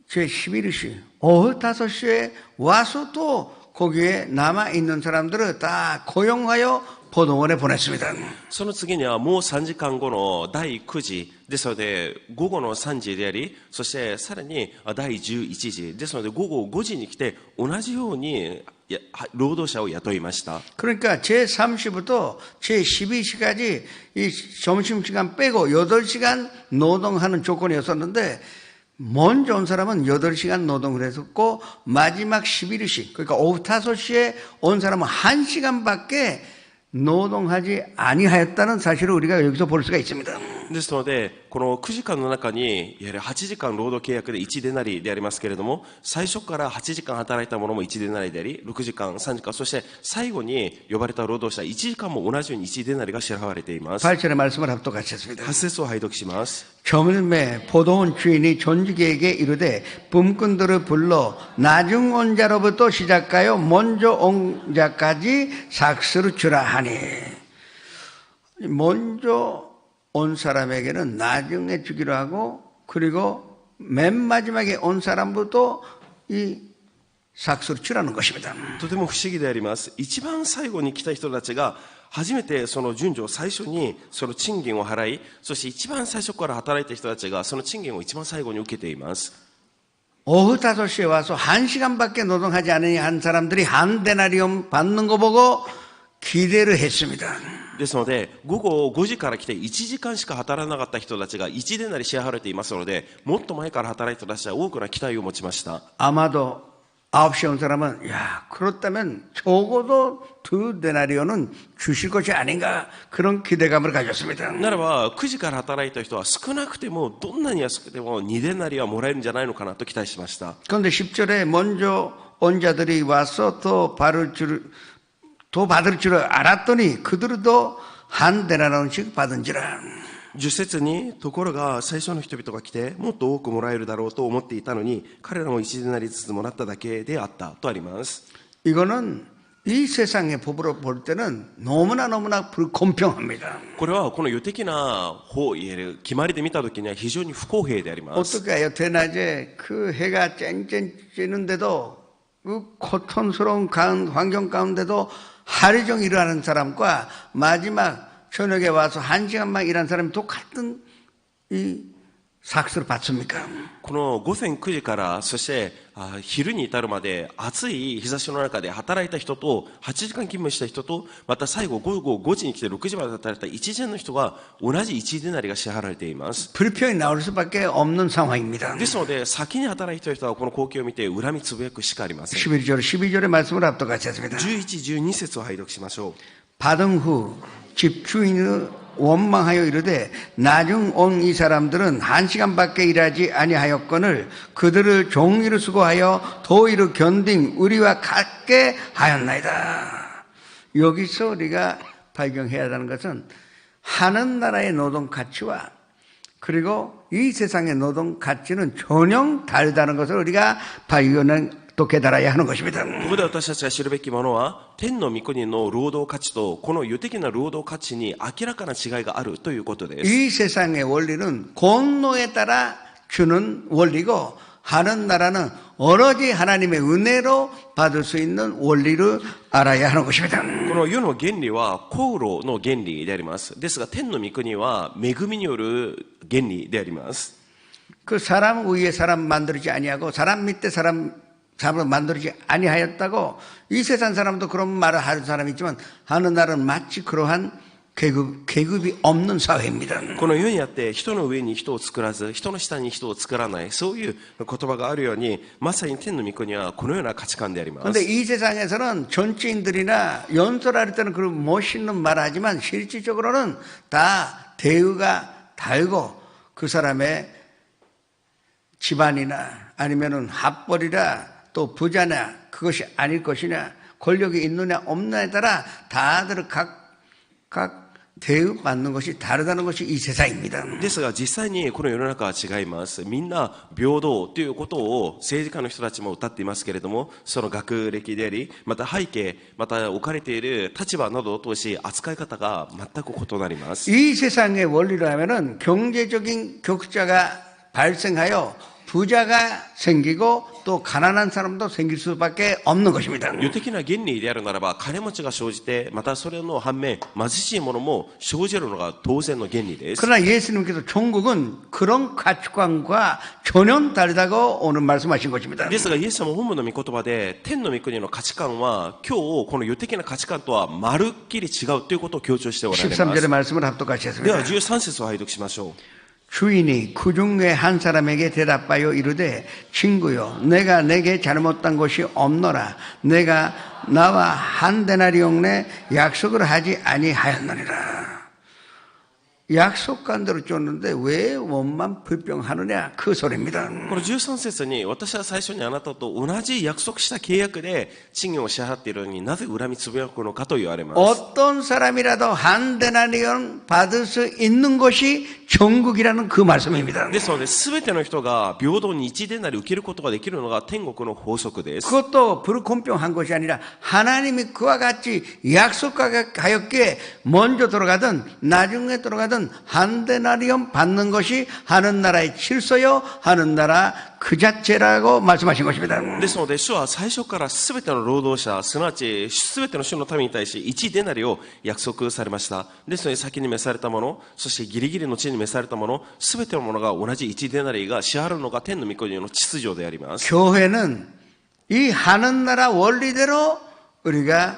제 11시 오후 5시에 와서 또 거기에 남아있는 사람들을 다 고용하여 포도원에 보냈습니다. その次にはもう3時間後の第9時ですので午後の3時であり、そしてさらに第11時ですので午後5時に来て同じように労働者を雇いました。 그러니까 제3시부터 제12시까지 이 점심시간 빼고 8시간 노동하는 조건이었었는데 먼저 온 사람은 8시간 노동을 했었고 마지막 11시 그러니까 오후 5시에 온 사람은 1시간밖에 노동하지 아니하였다는 사실을 우리가 여기서 볼 수가 있습니다. ですのでこの9時間の中に、やはり8時間労働契約で1デナリでありますけれども、最初から8時間働いたものも1デナリであり、6時間、3時間、そして最後に呼ばれた労働者1時間も同じように1デナリが支払われています。 8절의 말씀을 합독하셨습니다. 8節を拝読します。 처음에 포도원 주인이 존지에게 이르되 붐꾼들을 불러 나중 온 자로부터 시작하여 먼저 온 자까지 삭스를 주라 하니. 먼저 온 사람에게는 나중에 주기로 하고, 그리고 맨 마지막에 온 사람부터 이 삭스를 주라는 것입니다. とても不思議であります。一番最後に来た人たちが初めてその順序、最初にその賃金を払い、そして一番最初から働いた人たちがその賃金を一番最後に受けています。 오후 5시에 와서 1시간밖에 노동하지 않으니 한 사람들이 한 데나리온 받는 거 보고 기대를 했습니다. ですので、午後5時から来て1時間しか働かなかった人たちが1デナリ支払われていますので、もっと前から働いた人たちは多くの期待を持ちました。 아마도 9시에 온 사람은 야, 그렇다면 적어도 2데나리온은 주실 것이 아닌가, 그런 기대감을 가졌습니다. ならば9時から働いた人は少なくてもどんなに安くても2デナリはもらえるんじゃないのかなと期待しました。 그런데 10절에 먼저 온 자들이 와서 더 받을 줄 알았더니 그들도 한 데나리온씩 받은지라. 10節に、ところが最初の人々が来てもっと多くもらえるだろうと思っていたのに、彼らも1デナリずつもらっただけであったとあります。 이거는 이 세상의 법으로 볼 때는 너무나 불공평합니다. これはこの世的な法、いわゆる決まりで見たときには非常に不公平であります。 어떻게 해요? 대낮에 그 해가 쨍쨍 찌는데도 그 고통스러운 환경 가운데도 하루 종일 일하는 사람과 마지막 저녁에 와서 1시간만 일한 사람이 똑같은 이 삭스를 받습니까? この午前9時からそして昼に至るまで暑い日差しの中で働いた人と8時間勤務した人と、また最後午後5時に来て6時まで働いた1時の人が同じ1デナリが支払われています。 불평이 나올 수밖에 없는 상황입니다. ですので先に働いた人はこの光景を見て恨みつぶやくしかありません。 12절의 말씀을 합독하셨습니다. 11、12節を拝読しましょう。 받은 후 집주인을 원망하여 이르되 나중 온 이 사람들은 1시간밖에 일하지 아니하였거늘 그들을 종이로 수고하여 더위를 견딘 우리와 같게 하였나이다. 여기서 우리가 발견해야 하는 것은 하는 나라의 노동 가치와 그리고 이 세상의 노동 가치는 전혀 다르다는 것을 우리가 또 깨달아야 하는 것입니다. ここで私たちが知るべきものは、天の御国の労働価値とこの世的な労働価値に明らかな違いがあるということです。 이 세상의 원리는 공로에 따라 주는 원리고, 하는 나라는 오로지 하나님의 은혜로 받을 수 있는 원리를 알아야 하는 것입니다. この世の原理は功労の原理であります。ですが天の御国は恵みによる原理であります。 그 사람 위에 사람 만들지 아니하고 사람 밑에 사람을 만들지 아니하였다고 이 세상 사람도 그런 말을 하는 사람이 있지만 하는 나라는 마치 그러한 계급이 없는 사회입니다. この世にあって人の上に人を作らず人の下に人を作らない、そういう言葉があるように、まさに天の御国はこのような価値観であります。 그런데 이 세상에서는 정치인들이나 연설할 때는 그런 멋있는 말을 하지만 실질적으로는 다 대우가 달고 그 사람의 집안이나 아니면은 합벌이라 또 부자냐 그것이 아닐 것이냐 권력이 있느냐 없느냐에 따라 다들 각 대우받는 것이 다르다는 것이 이 세상입니다. ですが実際にこの世の中は違います。みんな平等ということを政治家の人たちも歌っていますけれども、その学歴であり、また背景、また置かれている立場などを通し扱い方が全く異なります。 이 세상의 원리로 하면은 경제적인 격차가 발생하여 부자가 생기고 또 가난한 사람도 생길 수밖에 없는 것입니다. 世的な原理であるならば金持ちが生じて、またそれの反面貧しい者も生じるのが当然の原理です。 그러나 예수님께서 종국은 그런 가치관과 전혀 다르다고 오늘 말씀하신 것입니다. ですがイエス様本文の御言葉で天の御国の価値観は今日この世的な価値観とはまるっきり違うということを強調しておられます。 13절의 말씀을 합독하셨습니다. では13節を拝読しましょう。 주인이 그 중에 한 사람에게 대답하여 이르되 친구여 내가 내게 잘못한 것이 없노라. 내가 나와 한 데나리온의 약속을 하지 아니하였느니라. 약속한 대로 줬는데 왜 원만 불평하느냐 그 소리입니다. この13節に、私は最初にあなたと同じ約束した契約で賃金を支払っているのになぜ恨みつぶやくのかと言われます。 어떤 사람이라도 한 데나리온 받을 수 있는 것이 천국이라는 그 말씀입니다. ですので、すべての人が平等に1デナリ受けることができるのが天国の法則です。 그것도 불공평한 것이 아니라 하나님이 그와 같이 약속하였기에 먼저 들어가든 나중에 들어가든 한 데나리온 받는 것이 하는 나라의 질서요 하는 나라 그 자체라고 말씀하신 것입니다. ですので、主は最初からすべての労働者、すなわちすべての主の民に対し1デナリを約束されました。ですので、先に召されたもの、そしてギリギリの地に召されたもの、すべてのものが同じ1デナリが支払うのが天の御国の秩序であります。 교회는 이 하는 나라 원리대로 우리가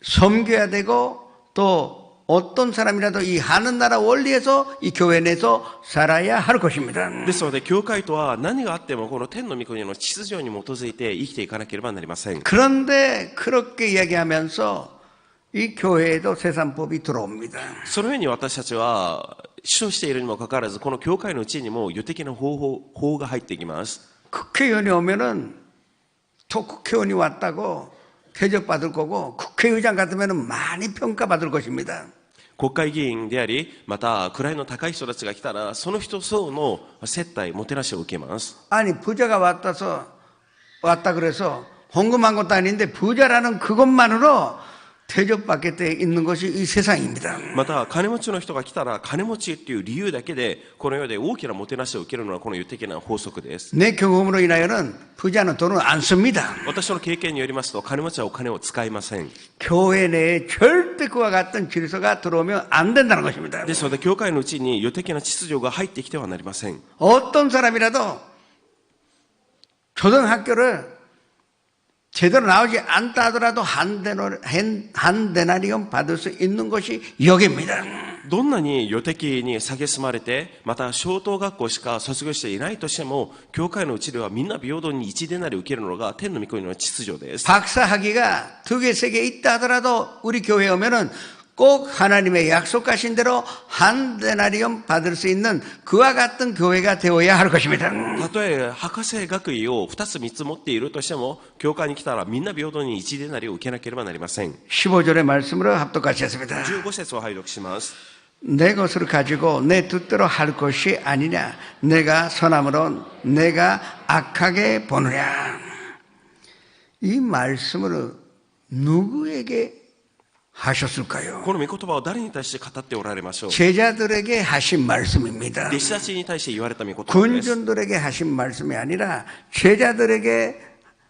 섬겨야 되고 또 어떤 사람이라도 이 하는 나라 원리에서 이 교회 내에서 살아야 할 것입니다. ですので、教会とは何があってもこの天の御国の秩序に基づいて生きていかなければなりません。 그런데 그렇게 이야기하면서 이 교회에도 세상법이 들어옵니다. そのように私たちは主張しているにもかかわらず、この教会のうちにも世的な法が入ってきます。 국회의원이 오면은 또 국회의원이 왔다고 대접받을 거고 국회의장 같으면 많이 평가받을 것입니다. 国会議員であり、また位の高い人たちが来たら、その人層の接待、もてなしを受けます。 아니 부자가 왔다 그래서 헌금한 것도 아닌데 부자라는 그것만으로 대접받게 돼 있는 것이 이 세상입니다. また金持ちの人が来たら、金持ちっていう理由だけでこの世で大きなもてなしを受けるのはこの世的な法則です。 내 경험으로 인하여는 부자는 돈을 안 씁니다. 私の経験によりますと、金持ちはお金を使いません。 교회 내에 절대 그와 같은 질서가 들어오면 안 된다는 것입니다. ですので、教会のうちに世的な秩序が入ってきてはなりません。 어떤 사람이라도 초등학교를 제대로 나오지 않다 하더라도 한 데나리온 받을 수 있는 것이 여기입니다. どんなに世的に蔑まれて、また小等学校しか卒業していないとしても、教会のうちではみんな平等に1デナリ受けるのが天の御国の秩序です。 박사 학위가 2개, 3개 있다 하더라도 우리 교회에 오면은 꼭 하나님의 약속하신 대로 한 데나리온 받을 수 있는 그와 같은 교회가 되어야 할 것입니다. たとえ博士学位を2つ3つ持っているとしても、教会に来たらみんな平等に1デナリを受けなければなりません。 15절의 말씀으로 합독같이 했습니다. 15節を拝読します。 내 것을 가지고 내 뜻대로 할 것이 아니냐. 내가 선함으로 내가 악하게 보느냐. 이 말씀을 누구에게 하셨을까요? この御言葉を誰に対して語っておられましょう。 제자들에게 하신 말씀입니다. 弟子たちに対して言われた御言葉です。 군중들에게 하신 말씀이 아니라 제자들에게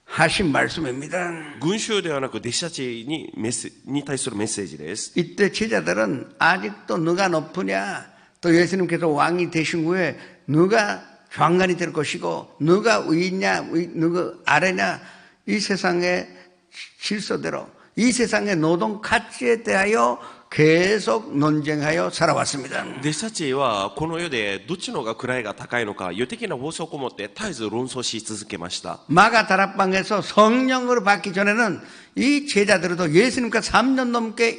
하신 말씀입니다. 群衆ではなく弟子たちに対するメッセージです。 이때 제자들은 아직도 누가 높으냐, 또 예수님께서 왕이 되신 후에 누가 장관이 될 것이고 누가 위냐 누가 아래냐, 이 세상의 질서대로 이 세상의 노동 가치에 대하여 계속 논쟁하여 살아왔습니다. 弟子たちはこの世でどっちの方が位が高いのか、世的な法則を持って絶えず論争し続けました。 마가 다락방에서 성령으로 받기 전에는 이 제자들도 예수님과 3년 넘게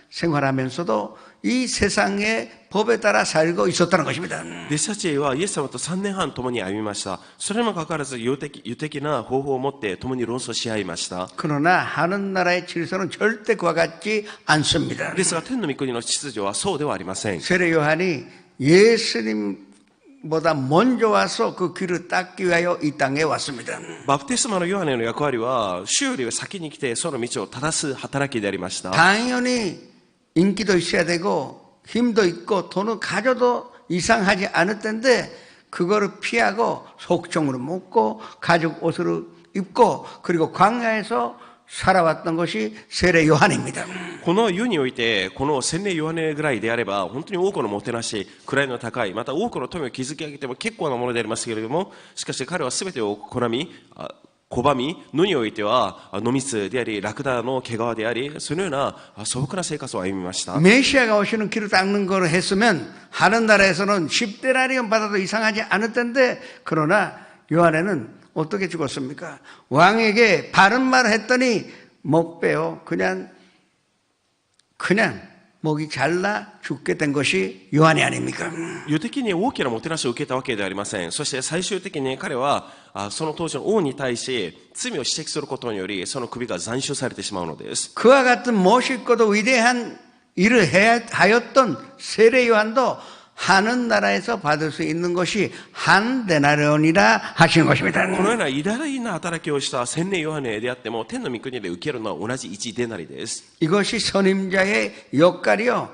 생활하면서도 이 세상의 법에 따라 살고 있었다는 것입니다. 弟子たちはイエス様と3年半共に歩みました。それにもかかわらず世的な方法を持って共に論争し合いました。 그러나 하는 나라의 질서는 절대 그와 같지 않습니다. ですが天の御国の秩序はそうではありません。 세례 요한이 예수님보다 먼저 와서 그 길을 닦기 위하여 이 땅에 왔습니다. バプテスマのヨハネの役割は主より先に来てその道を正す働きでありました。 당연히 인기도 있어야 되고 힘도 있고 돈을 가져도 이상하지 않을 텐데 그거를 피하고 속정으로 먹고 가죽 옷을 입고 그리고 광야에서 살아왔던 것이 세례 요한입니다. この世においてこの洗礼ヨハネぐらいであれば本当に多くのもてなし、位の高い、また多くの富を築き上げても結構なものでありますけれども、しかし彼は全てを拒み、野においては野蜜であり、ラクダの毛皮であり、そのような素朴な生活を歩みました。 메시아가 오시는 길을 닦는 거를 했으면 하는 나라에서는 10데나리온 받아도 이상하지 않을 텐데, 그러나 요한에는 어떻게 죽었습니까? 왕에게 바른 말을 했더니 못 빼요. 그냥 목이 잘라 죽게 된 것이 요한이 아닙니까? 世的に大きなもてなしを受けたわけではありません。そして最終的に彼はその当時の王に対し罪を指摘することによりその首が斬首されてしまうのです。 그와 같은 멋있고도 위대한 일을 하였던 세례 요한도 하는 나라에서 받을 수 있는 것이 한 데나리온이라 하시는 것입니다. このような偉大な働きをした洗礼ヨハネであっても天の御国で受けるのは同じ1デナリです。 이것이 선임자의 역할이요.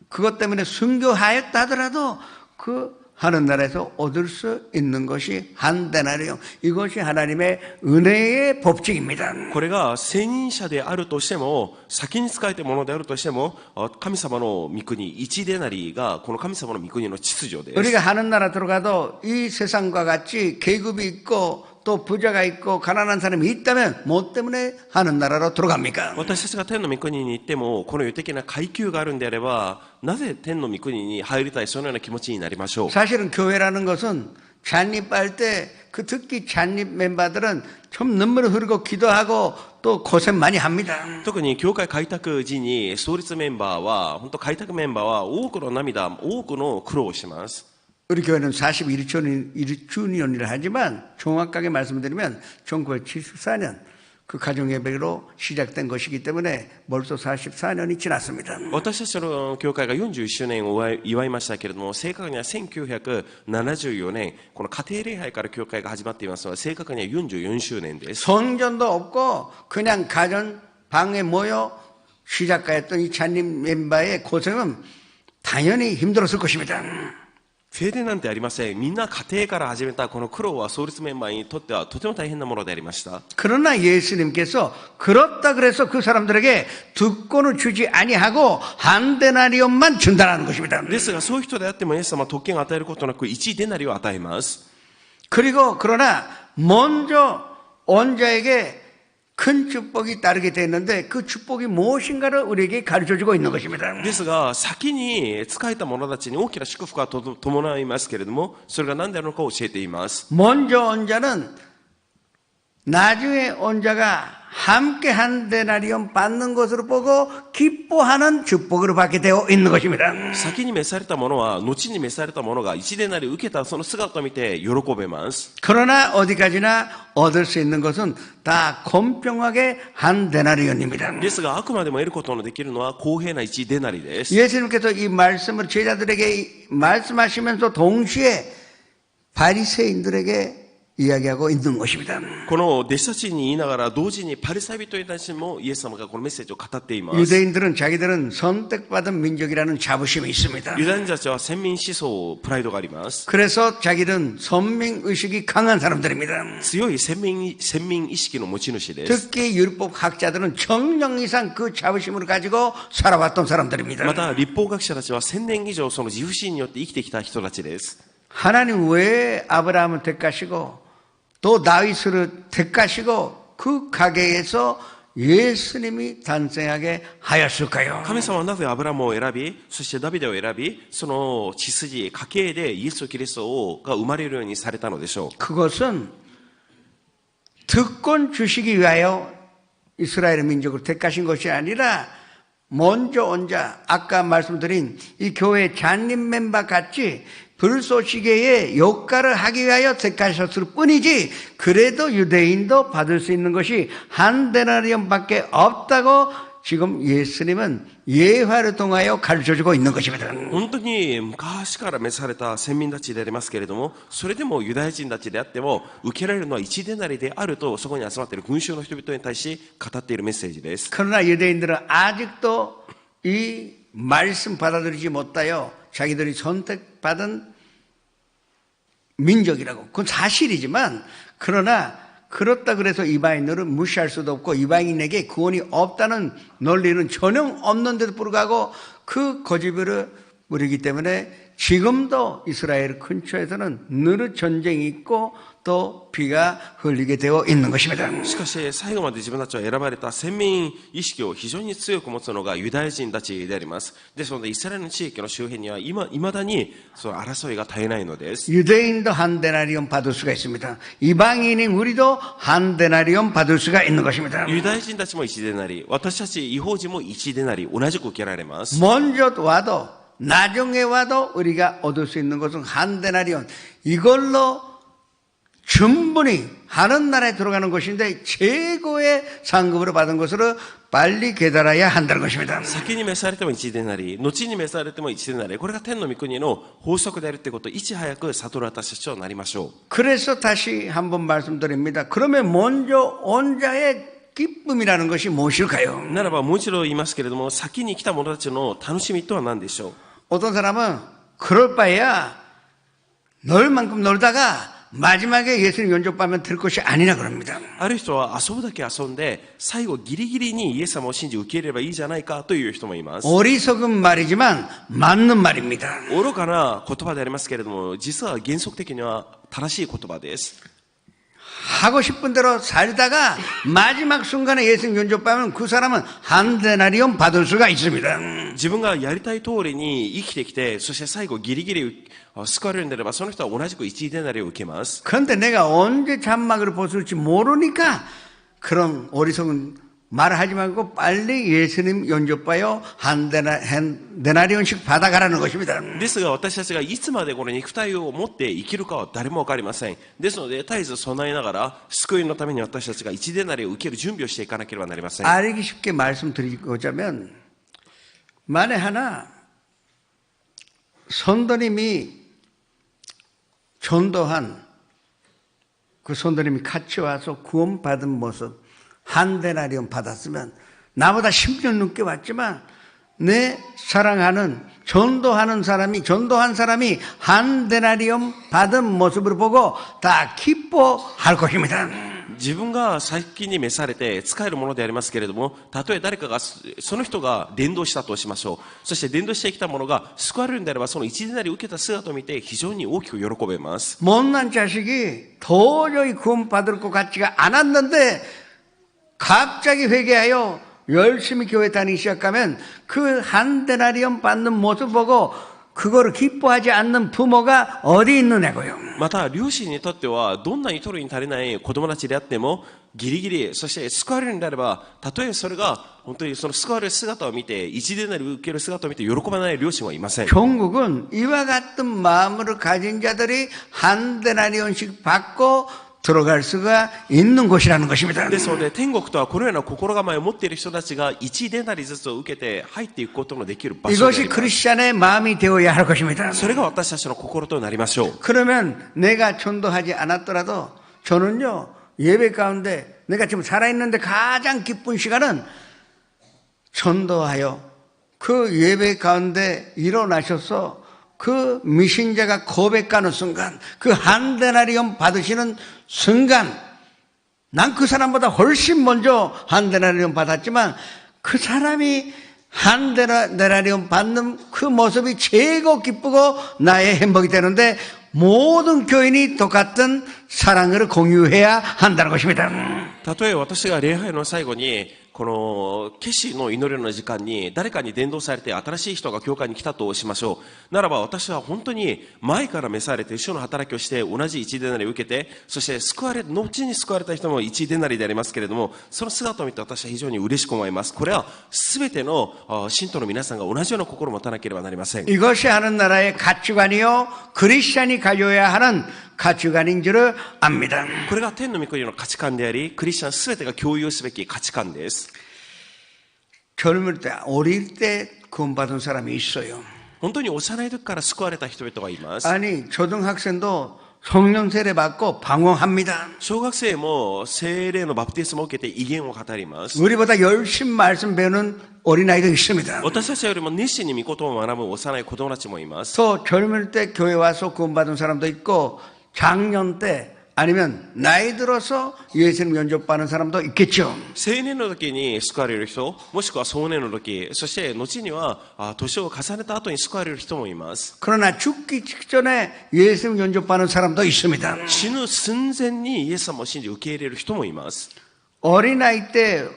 그것 때문에 순교하였다 하더라도 그 하는 나라에서 얻을 수 있는 것이 한 데나리온. 이것이 하나님의 은혜의 법칙입니다. これが聖任者であるとしても先に仕えたものであるとしても神様の御国1デナリがこの神様の御国の秩序です。 우리가 하는 나라 들어가도 이 세상과 같이 계급이 있고 또 부자가 있고 가난한 사람이 있다면 뭐 때문에 하는 나라로 들어갑니까? 私たちが天の御国に行ってもこの世的な階級があるんであればなぜ天の御国に入りたいそのような気持ちになりましょう。 사실은 교회라는 것은 잔입할 때 그 특히 잔입 멤버들은 좀 눈물을 흐르고 기도하고 또 고생 많이 합니다. 特に教会開拓時に創立メンバーは本当開拓メンバーは多くの涙多くの苦労をします。 우리 교회는 41주년이라 하지만 정확하게 말씀드리면 1974년 그 가정예배로 시작된 것이기 때문에 벌써 44년이 지났습니다. 私たちの教会が41周年を祝いましたけれども正確には1974年この家庭礼拝から教会が始まっていますので正確には44周年です。 성전도 없고 그냥 가정 방에 모여 시작하였던 이 잔임 멤버의 고생은 당연히 힘들었을 것입니다. 聖殿なんてありません。みんな家庭から始めたこの苦労は創立メンバーにとってはとても大変なものでありました。 그러나 예수님께서 그렇다 그래서 그 사람들에게 특권을 주지 아니하고 한 데나리온만 준다는 것입니다. ですがそういう人であってもイエス様は特権を与えることなく1デナリを与えます。 그리고 그러나 먼저 온 자에게 큰 축복이 따르게 되어 있는데 그 축복이 무엇인가를 우리에게 가르쳐주고 있는 것입니다. ですが先に仕えた者たちに大きな祝福が伴いますけれどもそれが何であるのかを教えています。 먼저 온 자는 나중에 온 자가 함께 한 데나리온 받는 것으로 보고 기뻐하는 축복으로 받게 되어 있는 것입니다. 先に召された者は後に召された者が1デナリを受けたその姿を見て喜べます。 그러나 어디까지나 얻을 수 있는 것은 다 공평하게 한 데나리온입니다. ですがあくまでも得ることのできるのは公平な1デナリです。 예수님께서 이 말씀을 제자들에게 말씀하시면서 동시에 바리새인들에게 이야기하고 있는 것입니다. この弟子たちに言いながら同時にパリサイ人たちもイエス様がこのメッセージを語っています。 유대인들은 자기들은 선택받은 민족이라는 자부심이 있습니다. ユダヤ人たちは先民思想プライドがあります。 그래서 자기는 선민의식이 강한 사람들입니다. 強い先民意識の持ち主です。 특히 율법학자들은 정령 이상 그 자부심을 가지고 살아왔던 사람들입니다. また立法学者たちは1000年以上その自負心によって生きてきた人たちです。 하나님 왜 아브라함을 택하시고 또 다윗을 택하시고 그 가게에서 예수님이 탄생하게 하였을까요? 神様はなぜアブラムを選びそしてダビデを選びその血筋家系でイエス・キリストが生まれるようにされたのでしょう。 그것은 특권 주시기 위하여 이스라엘 민족을 택하신 것이 아니라 먼저 온 자, 아까 말씀드린 이 교회 잔임 멤버 같이 불쏘시개의 역할을 하기 위하여 택하셨을 뿐이지 그래도 유대인도 받을 수 있는 것이 한 데나리온밖에 없다고 지금 예수님은 예화를 통하여 가르쳐주고 있는 것입니다. 本当に昔から召された先民たちでありますけれどもそれでもユダヤ人たちであっても受けられるのは1デナリであるとそこに集まっている群衆の人々に対し語っているメッセージです。 그러나 유대인들은 아직도 이 말씀 받아들이지 못하여 자기들이 선택받은 민족이라고 그건 사실이지만 그러나 그렇다 그래서 이방인들은 무시할 수도 없고 이방인에게 구원이 없다는 논리는 전혀 없는데도 불구하고 그 고집을 부리기 때문에 지금도 이스라엘 근처에서는 늘 전쟁이 있고 또 피가 흘리게 되어 있는 것입니다. しかし最後まで自分たちは選ばれた先民意識を非常に強く持つのがユダヤ人たちであります。ですのでイスラエルの地域の周辺には未だにその争いが絶えないのです。 유대인도 한 데나리온 받을 수가 있습니다. 이방인인 우리도 한 데나리온 받을 수가 있는 것입니다. ユダヤ人たちも1デナリ、私たち違法人も1デナリ、同じく受けられます。 먼저 와도 나중에 와도 우리가 얻을 수 있는 것은 한 데나리온. 이걸로 충분히 하는 나라에 들어가는 것인데 최고의 상급으로 받은 것으로 빨리 깨달아야 한다는 것입니다. 先に召されても1デナリ、後に召されても1デナリ、これが天の御国の法則であるということをいち早く悟る私たちとなりましょう。 그래서 다시 한번 말씀드립니다. 그러면 먼저 온 자의 기쁨이라는 것이 무엇일까요? ならばもう一度言いますけれども、先に来た者たちの楽しみとは何でしょう。 어떤 사람은 그럴 바에야 놀 만큼 놀다가 마지막에 예수님 영접하면 될 것이 아니라 그럽니다. ある人は遊ぶだけ遊んで最後ギリギリにイエス様を信じ受け入れればいいじゃないかという人もいます。 어리석은 말이지만 맞는 말입니다. 愚かな言葉でありますけれども、実は原則的には正しい言葉です。 하고 싶은 대로 살다가 마지막 순간에 예수님 영접하면 그 사람은 한 데나리온 받을 수가 있습니다. 自分がやりたい通りに生きてきて、そして最後ギリギリ救われるんであれば、その人は同じく1デナリを受けます。 그런데 내가 언제 잔막을 벗을지 모르니까 그런 어리석은 말을 하지 말고 빨리 예수님 영접하여 한 데나리온씩 받아가라는 것입니다. ですが私たちがいつまでこの肉体を持って生きるかは誰も分かりません。ですので絶えず備えながら救いのために私たちが1デナリを受ける準備をしていかなければなりません。 알기 쉽게 말씀드리고자면 만에 하나 선도님이 전도한 그 선도님이 같이 와서 구원받은 모습 한 데나리온 받았으면 나보다 10년 넘게 왔지만 내 사랑하는 전도한 사람이 한 데나리온 받은 모습을 보고 다 기뻐할 것입니다. 自分が先に召されて使えるものでありますけれども、たとえ誰かがその人が伝道したとしましょう。そして伝道してきたものが救われるんであれば、その1デナリを受けた姿を見て非常に大きく喜べます。 못난 자식이 도저히 구원받을 것 같지가 않았는데 갑자기 회개하여 열심히 교회 다니기 시작하면 그 한 데나리온 받는 모습 보고 그거를 기뻐하지 않는 부모가 어디 있느냐고요. また両親にとってはどんなに取るに足りない子供たちであってもギリギリ、そして救われるんであれば、たとえそれが本当にその救われる姿を見て1デナリを受ける姿を見て喜ばない両親はいません。 종국은 이와 같은 마음을 가진 자들이 한 데나리온씩 받고 들어갈 수가 있는 곳이라는 것입니다. ですので天国とはこのような心構えを持っている人たちが1デナリずつを受けて入っていくことのできる場所であ 이것이 ります。 크리스찬의 마음이 되어야 할 것입니다. それが私たちの心となりましょう。 그러면 내가 전도하지 않았더라도 저는요 예배 가운데 내가 지금 살아있는데 가장 기쁜 시간은 전도하여 그 예배 가운데 일어나셔서 그 미신자가 고백하는 순간 그 한 데나리온 받으시는 순간 난 그 사람보다 훨씬 먼저 한 데나리온 받았지만 그 사람이 한 데나리온 받는 그 모습이 최고 기쁘고 나의 행복이 되는데 모든 교인이 똑같은 사랑을 공유해야 한다는 것입니다. たとえ私が礼拝の最後にこの決死の祈りの時間に誰かに伝道されて新しい人が教会に来たとしましょう。ならば私は本当に前から召されて主の働きをして同じ1デナリを受けて、そして後に救われた人も1デナリでありますけれども、その姿を見て私は非常に嬉しく思います。これは全ての信徒の皆さんが同じような心を持たなければなりません。 이것이 하는 나라의 가치관이요 크리스찬이 가져야 하는 가치관인 줄을 압니다. これが天の御国の価値観であり、クリスチャン全てが共有すべき価値観です。 젊을 때 어릴 때 구원받은 사람이 있어요. 本当に幼い時から救われた人々がいます。 아니 초등학생도 성령 세례 받고 방언합니다. 小学生も聖霊のバプテスマを受けて威厳を語ります。 우리보다 열심히 말씀 배우는 어린아이도 있습니다. 私たちよりも熱心に御言葉を学ぶ幼い子供たちもいます。 또 젊을 때 교회 와서 구원받은 사람도 있고 작년 때 아니면 나이 들어서 예수님 영접받는 사람도 있겠죠. 青年の時に救われる人、もしくは壮年の時、そして後には年を重ねた後に救われる人もいます。 그러나 죽기 직전에 예수님 영접받는 사람도 있습니다. 死ぬ寸前にイエス様を信じ受け入れる人もいます。 어린아이 때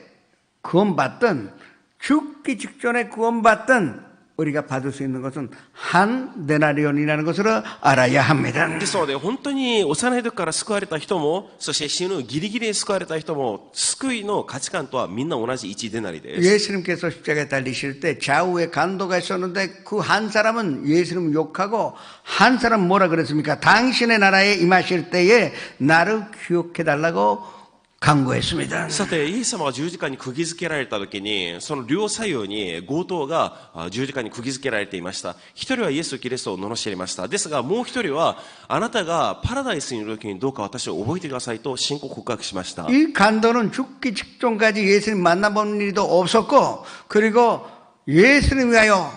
구원받든 죽기 직전에 구원받든 우리가 받을 수 있는 것은 한 데나리온이라는 것을 알아야 합니다. ですので本当に幼い時から救われた人も、そして死ぬギリギリに救われた人も、救いの価値観とはみんな同じ1デナリです。 예수님께서 십자가에 달리실 때 좌우에 간도가 있었는데 그 한 사람은 예수님 욕하고 한 사람은 뭐라 그랬습니까? 당신의 나라에 임하실 때에 나를 기억해달라고 간구했습니다. さて、イエス様が十字架に釘付けられた時に、その両左右に強盗が十字架に釘付けられていました。一人はイエス・キリストを罵りました。ですが、もう一人は、あなたがパラダイスにいる時にどうか私を覚えてくださいと信仰告白しました。 이 간도는 죽기 직전까지 예수님 만나본 일도 없었고, 그리고 예수님 위하여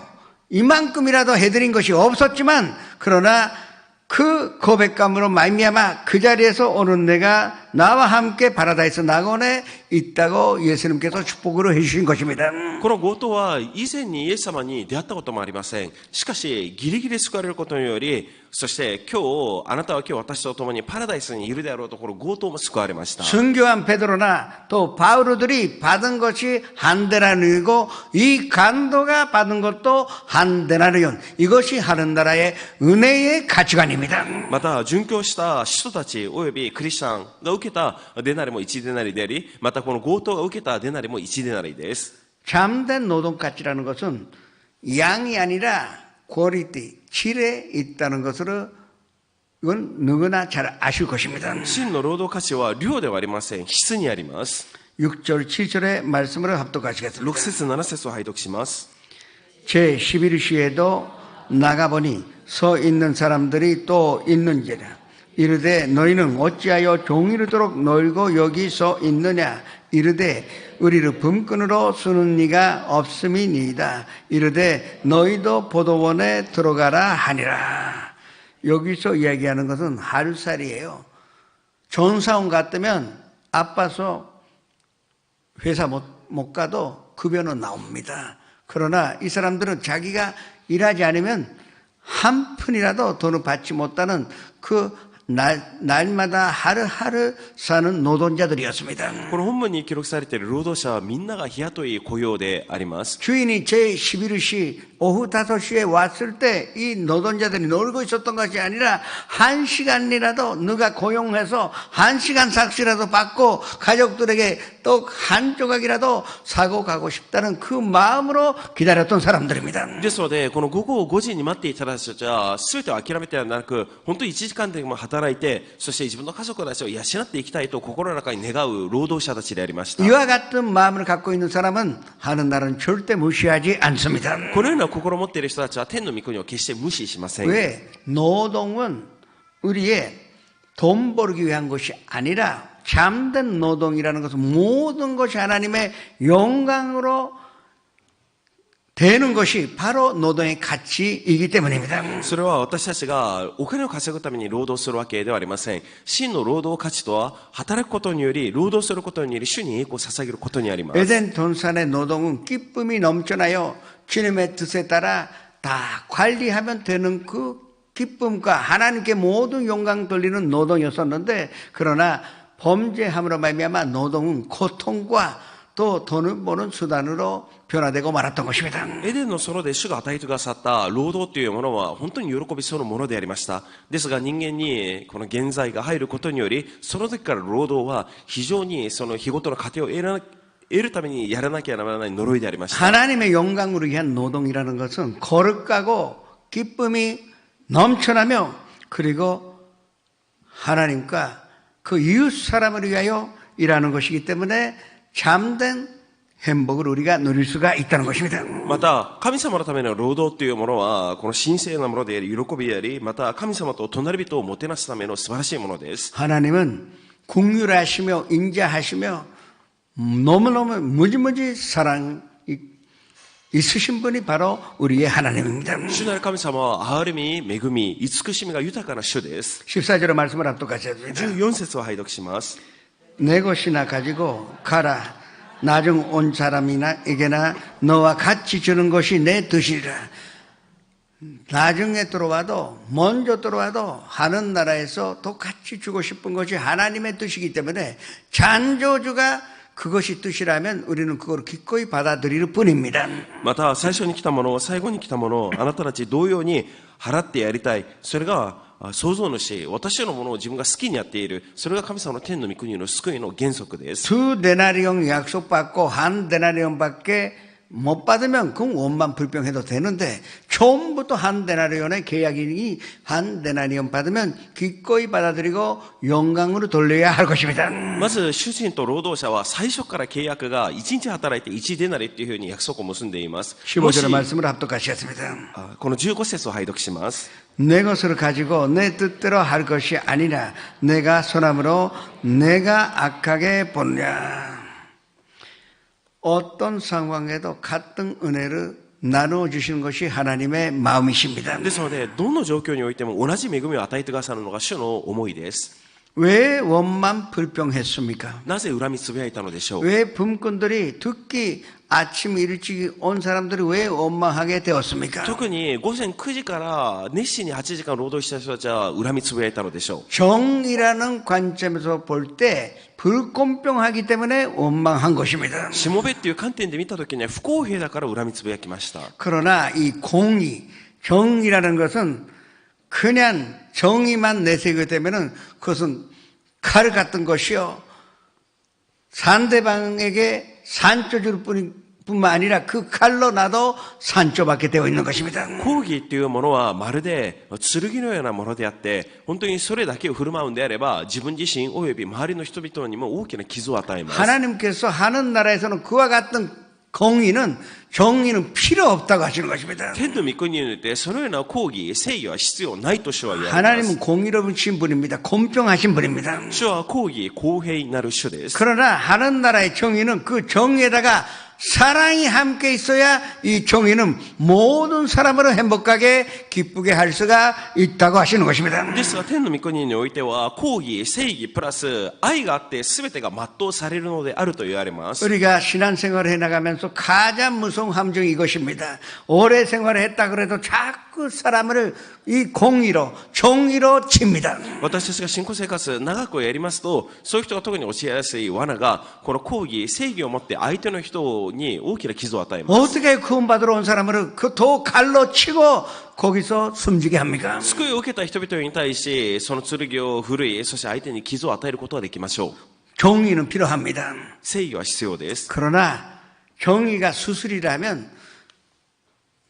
이만큼이라도 해드린 것이 없었지만, 그러나 그 고백감으로 말미암아 그 자리에서 오늘 내가 나와 함께 파라다이스 낙원에 있다고 예수님께서 축복으로 해주신 것입니다. この強盗は以前にイエス様に出会ったこともありません。しかし、ギリギリ救われることにより、そしてあなたは今日私と共にパラダイスにいるであろうところ強盗も救われました。 순교한 베드로나 또 바울들이 받은 것이 한 데나리온이고 이 간도가 받은 것도 한 데나리온. 이것이 하는 나라의 은혜의 가치관입니다. また、殉教した人たち及びクリスチャンが受けたデナリも1デナリであり、またこの強盗が受けたデナリも1デナリです。 참된 노동가치라는 것은 양이 아니라 퀄리티, 질에 있다는 것으로 이건 누구나 잘 아실 것입니다. 真の労働価値は量ではありません。質にあります。 6절, 7절의 말씀을 합독하시겠습니다. 6節7節を拝読します。 제11시에도 나가보니 서 있는 사람들이 또 있는지라. 이르되 너희는 어찌하여 종이르도록 놀고 여기 서 있느냐. 이르되 우리를 범근으로 쓰는 이가 없음이니이다. 이르되 너희도 보도원에 들어가라 하니라. 여기서 이야기하는 것은 하루살이에요. 전사원 같으면 아파서 회사 못 가도 급여는 나옵니다. 그러나 이 사람들은 자기가 일하지 않으면 한 푼이라도 돈을 받지 못하는 그 날마다 하루하루 사는 노동자들이었습니다. この本文に記録されている労働者はみんなが日雇い雇用であります。 주인이 제11시 오후 5시에 왔을 때 이 노동자들이 놀고 있었던 것이 아니라 1시간이라도 누가 고용해서 1시간 삭시라도 받고 가족들에게 또 한 조각이라도 사고 가고 싶다는 그 마음으로 기다렸던 사람들입니다. ですので、この午後5時に待っていた人たちは全てを諦めてはなく、本当に1時間でも働いて、そして自分の家族たちを養っていきたいと心の中に願う労働者たちでありました。 이와 같은 마음을 갖고 있는 사람은 하는 날은 절대 무시하지 않습니다. このような心を持っている人たちは天の御国を決して無視しません。 왜? 노동은 우리의 돈 벌기 위한 것이 아니라 참된 노동이라는 것은 모든 것이 하나님의 영광으로 되는 것이 바로 노동의 가치이기 때문입니다. それは私たちがお金を稼ぐために労働するわけではありません。真の労働価値とは働くことにより、労働することにより主に栄光を捧げることにあります。 에덴 동산의 노동은 기쁨이 넘쳐나요. 주님의 뜻에 따라 다 관리하면 되는 그 기쁨과 하나님께 모든 영광 돌리는 노동이었었는데, 그러나 범죄함으로 말미암아 노동은 고통과 또 돈을 버는 수단으로 변화되고 말았던 것입니다. エデンの園で主が与えてくださった労働というものは本当に喜びそうなものでありました。ですが人間にこの現在が入ることにより、その時から労働は非常にその日ごとの糧を得るためにやらなきゃならない呪いでありました。 하나님의 영광으로 위한 노동이라는 것은 거룩하고 기쁨이 넘쳐나며, 그리고 하나님과 그 이웃 사람을 위하여 일하는 것이기 때문에 참된 행복을 우리가 누릴 수가 있다는 것입니다. また神様のための労働というものはこの神聖なものであり喜びであり、また神様と隣人をもてなすための素晴らしいものです。 하나님은 긍휼하시며 인자하시며 너무너무 무지무지 사랑이 있으신 분이 바로 우리의 하나님입니다. 主なる神様は憐れみ、恵み、慈しみが豊かな主です。 14절의 말씀을 합독하셔야 됩니다. 14節を拝読します。 내 것이나 가지고 가라. 나중 온 사람에게나 너와 같이 주는 것이 내 뜻이라. 나중에 들어와도 먼저 들어와도 하는 나라에서 똑같이 주고 싶은 것이 하나님의 뜻이기 때문에 창조주가 그것이 뜻이라면 우리는 그걸 기꺼이 받아들일 뿐입니다. また最初に来たもの、最後に来たもの、あなたたち同様に払ってやりたい。それが創造主、私のものを自分が好きにやっている。それが神様の天の御国の救いの原則です。 두 데나리온 약속받고 한 데나리온밖에 못 받으면 그건 원만 불평해도 되는데 처음부터 한 데나리온의 계약이니 한 데나리온 받으면 기꺼이 받아들이고 영광으로 돌려야 할 것입니다. まず主人と労働者は最初から契約が1日働いて1デナリというふうに約束を結んでいます。 15절의 말씀을 합독하시겠습니다. この15節を拝読します。 내 것을 가지고 내 뜻대로 할 것이 아니라 내가 선함으로 내가 악하게 보느냐. 어떤 상황에도 같은 은혜를 나누어 주시는 것이 하나님의 마음이십니다. ですので、どの状況においても同じ恵みを与えてくださるのが主の思いです。 왜 원만 불평했습니까? なぜ恨みつぶやいたのでしょう。 왜 분꾼들이 특히 아침 일찍 온 사람들이 왜 원망하게 되었습니까? 特に午前9時から熱心に8時間労働した人たちは恨みつぶやいたのでしょう。 정이라는 관점에서 볼 때 불공평하기 때문에 원망한 것입니다. しもべっていう観点で見たときには不公平だから恨みつぶやきました。 그러나 이 공의, 정이라는 것은 그냥 정의만 내세우게 되면은 그것은 칼 같은 것이요. 상대방에게 산조 줄 뿐만 아니라 그 칼로 나도 산조받게 되어 있는 것입니다. 抗議っていうものはまるで剣のようなものであって、本当にそれだけを振る舞うんであれば、自分自身および周りの人々にも大きな傷を与えます。 하나님께서 하는 나라에서는 그와 같은 공의는 정의는 필요 없다고 하시는 것입니다. 天の御国によってそのような抗議、正義は必要ないと主は言われます。 하나님은 공의로우신 분입니다. 공평하신 분입니다. 主は公義、公平なる主です。 그러나 하는 나라의 정의는 그 정의에다가 사랑이 함께 있어야 이 정의는 모든 사람을 행복하게 기쁘게 할 수가 있다고 하시는 것입니다. ですが天の御国においては公義、正義プラス愛があって全てが全うされるのであると言われます。 우리가 신앙생활을 해나가면서 가장 무서운 함정이 이것입니다. 오래 생활을 했다 그래도 자꾸 사람을 이 공의로 정의로 칩니다. 私たちが信仰生活長くやりますと、そういう人が特に教えやすい罠がこの公義、正義を持って相手の人に大きな傷を与えます。 어떻게 구원받으러 온 사람을 그 도 칼로 치고 거기서 숨지게 합니까? 救いを受けた人々に対しその剣を振るい、そして相手に傷を与えることができましょう。 정의는 필요합니다. 正義は必要です。 그러나 정의가 수술이라면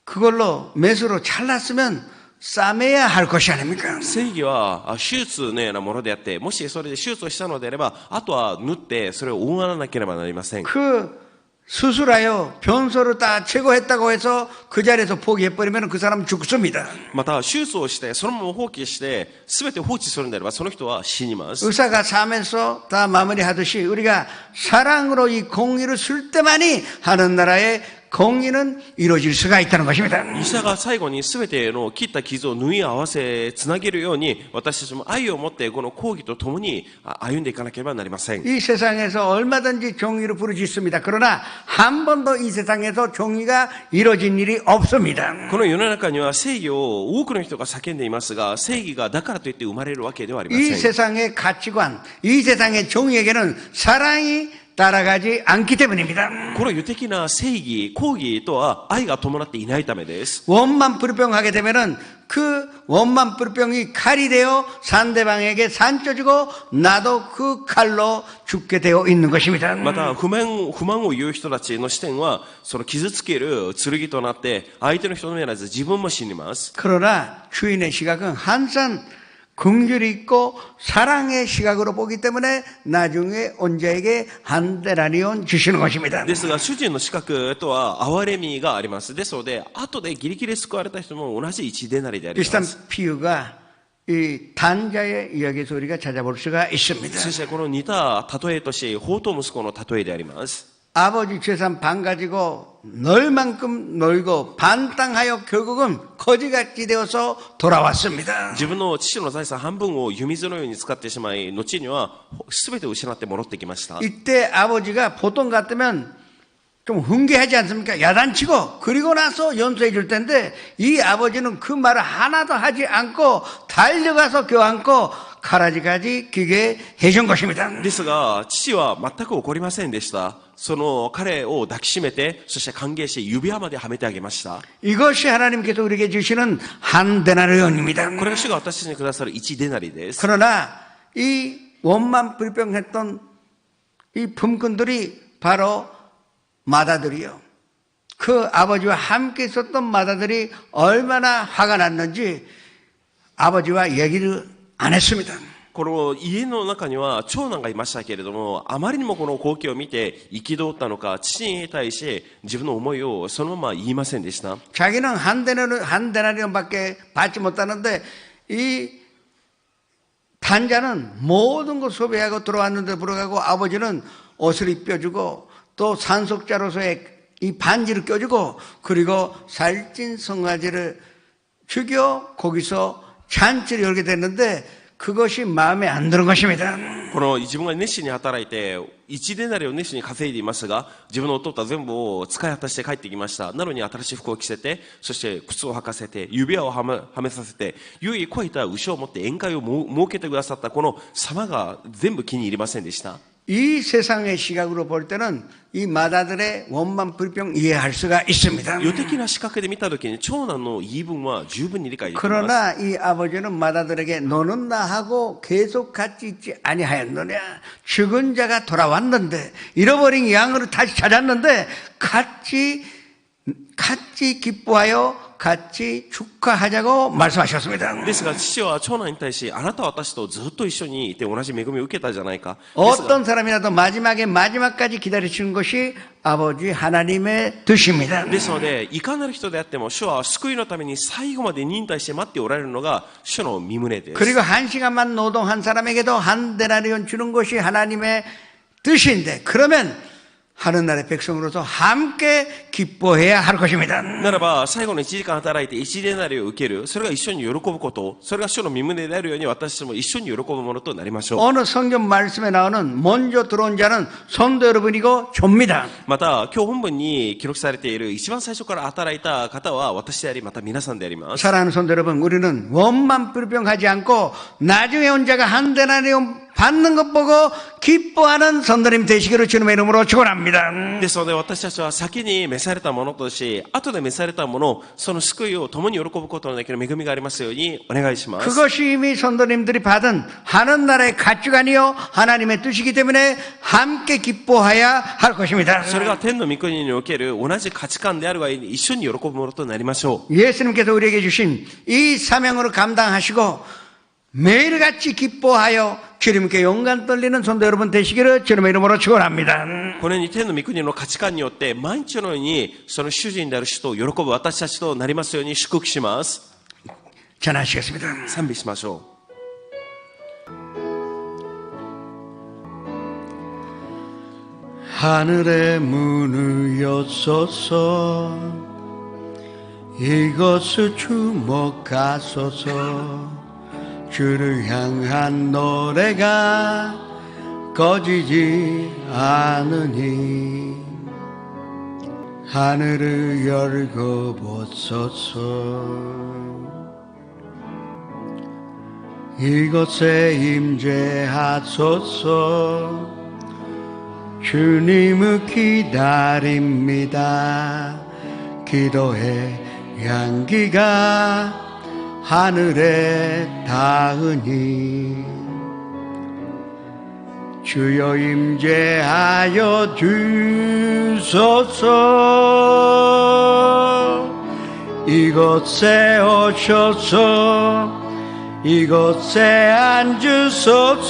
그걸로 매수로 잘랐으면 싸매야 할 것이 아닙니까? 正義は手術のようなものであって、もしそれで手術をしたのであれば、あとは縫ってそれを覆わなければなりません。 그 수술하여 변소를 다 제거했다고 해서 그 자리에서 포기해버리면 그 사람은 죽습니다. また手術をしてそのまま放棄して全て放置するのであればその人は死にます。 의사가 사면서 다 마무리하듯이 우리가 사랑으로 이 공의를 쓸 때만이 하는 나라의 공의는 이루어질 수가 있다는 것입니다. 医者が最後に全ての切った傷を縫い合わせつなげるように、私たちも愛を持ってこの公義とともに歩んでいかなければなりません。 이 세상에서 얼마든지 정의를 부르짖습니다. 그러나 한 번도 이 세상에서 정의가 이루어진 일이 없습니다. この世の中には正義を多くの人が叫んでいますが、正義がだからといって生まれるわけではありま 이 せん。 세상의 가치관, 이 세상의 정의에게는 사랑이 따라가지 않기 때문입니다. この世的な正義、公義とは愛が伴っていないためです。 원만 불평하게 되면은 그 원만 불평이 칼이 되어 상대방에게 산쪄 주고 나도 그 칼로 죽게 되어 있는 것입니다. また不満を言う人たちの視点はその傷つける剣となって相手の人のみならず自分も死にます。 그러나 주인의 시각은 항상 긍휼이 있고 사랑의 시각으로 보기 때문에 나중에 온 자에게 한 데나리온 주시는 것입니다. ですが主人の資格とは憐れみがあります。ですので後でギリギリ救われた人も同じ1デナリでありま 비슷한 す。 비유가 이 단자의 이야기에서 우리가 찾아볼 수가 있습니다. そしてこの似た例えとし、法と息子の例えであります。 아버지 재산 반 가지고 놀 만큼 놀고 반땅하여 결국은 거지같이 되어서 돌아왔습니다. 自分の父の財産半分を湯水のように使ってしまい、後には全てを失って戻ってきました。 이때 아버지가 보통 같으면 좀 훈계하지 않습니까? 야단치고 그리고 나서 연수해 줄 텐데 이 아버지는 그 말을 하나도 하지 않고 달려가서 껴안고 가라지까지 기게 해준 것입니다. ですが、父は全く怒りませんでした。その彼を抱きしめて、そして歓迎し、指輪まではめてあげました。 이것이 하나님께서 우리에게 주시는 한 데나리온입니다. これが主が私たちにくださる1デナリです。 그러나 이 원만 불평했던 이 품꾼들이 바로 마다들이요. 그 아버지와 함께 있었던 마다들이 얼마나 화가 났는지 아버지와 얘기를 안 했습니다. この家の中には長男がいましたけれども、あまりにもこの光景を見て憤ったのか、父に対し自分の思いをそのまま言いませんでした。 자기는 한 데나리온밖에 받지 못하는데 이 단자는 모든 것 소비하고 들어왔는데 불구하고 아버지는 옷을 입혀주고 또 산속자로서의 이 반지를 껴주고 그리고 살찐 송아지를 죽여 거기서 잔치를 열게 됐는데 그것이 마음에 안 드는 것입니다. この自分が熱心に働いて、1デナリを熱心に稼いでいますが、自分の弟は全部を使い果たして帰ってきました。なのに新しい服を着せて、そして靴を履かせて、指輪をはめさせて、ゆいこいた牛を持って宴会を設けてくださったこの様が全部気に入りませんでした。 이 세상의 시각으로 볼 때는 이 마다들의 원만 불평 이해할 수가 있습니다. 世的な視覚で見たときに長男の言い分は十分に理解できます。 그러나 이 아버지는 마다들에게 너는 나하고 계속 같이 있지 아니하였느냐. 죽은 자가 돌아왔는데 잃어버린 양으로 다시 찾았는데 같이 기뻐하여 같이 축하하자고 말씀하셨습니다. ですが父は長男に対し、あなたは私とずっと一緒にいて同じ恵みを受けたじゃないか。 어떤 사람이라도 마지막까지 기다리시는 것이 아버지 하나님의 뜻입니다. ですので、いかなる人であっても、主は救いのために最後まで忍耐して待っておられるのが主の御胸です。 그리고 한 시간만 노동한 사람에게도 한 데나리온 주는 것이 하나님의 뜻인데 그러면 하는 나라의 백성으로서 함께 기뻐해야 할 것입니다. ならば、最後の1時間働いて1デナリを受ける、それが一緒に喜ぶこと、それが主の御胸であるように私たちも一緒に喜ぶものとなりましょう。 어느 성경 말씀에 나오는 먼저 들어온 자는 성도 여러분이고 접니다. また、今日本文に記録されている一番最初から働いた方は私であり、また皆さんであります。 사랑하는 성도 여러분, 우리는 원만 불평하지 않고 나중에 온 자가 한 데나리온 받는 것 보고 기뻐하는 성도님 되시기를 주님의 이름으로 축원합니다. ですので私たちは先に召されたものとし、後で召されたもの、その救いを共に喜ぶことのできる恵みがありますようにお願いします。 그것이 이미 성도님들이 받은 하는 나라의 가치관이요 하나님의 뜻이기 때문에 함께 기뻐해야 할 것입니다. それが天の御国における同じ価値観であるがゆえに一緒に喜ぶものとなりましょう。 예수님께서 우리에게 주신 이 사명으로 감당하시고 매일같이 기뻐하여 주님께 용감 떨리는 성도 여러분 되시기를 주님의 이름으로 축원합니다. このように天の御国の価値観によって毎日のようにその主人である主と喜ぶ私たちとなりますように祝福します。 전하시겠습니다. 賛美しましょう。 하늘의 문을 여소서 이것을 주목하소서 주를 향한 노래가 꺼지지 않으니 하늘을 열고 보소서 이곳에 임재하소서 주님을 기다립니다. 기도의 향기가 하늘에 닿으니 주여 임재하여 주소서 이곳에 오셔서 이곳에 앉으소서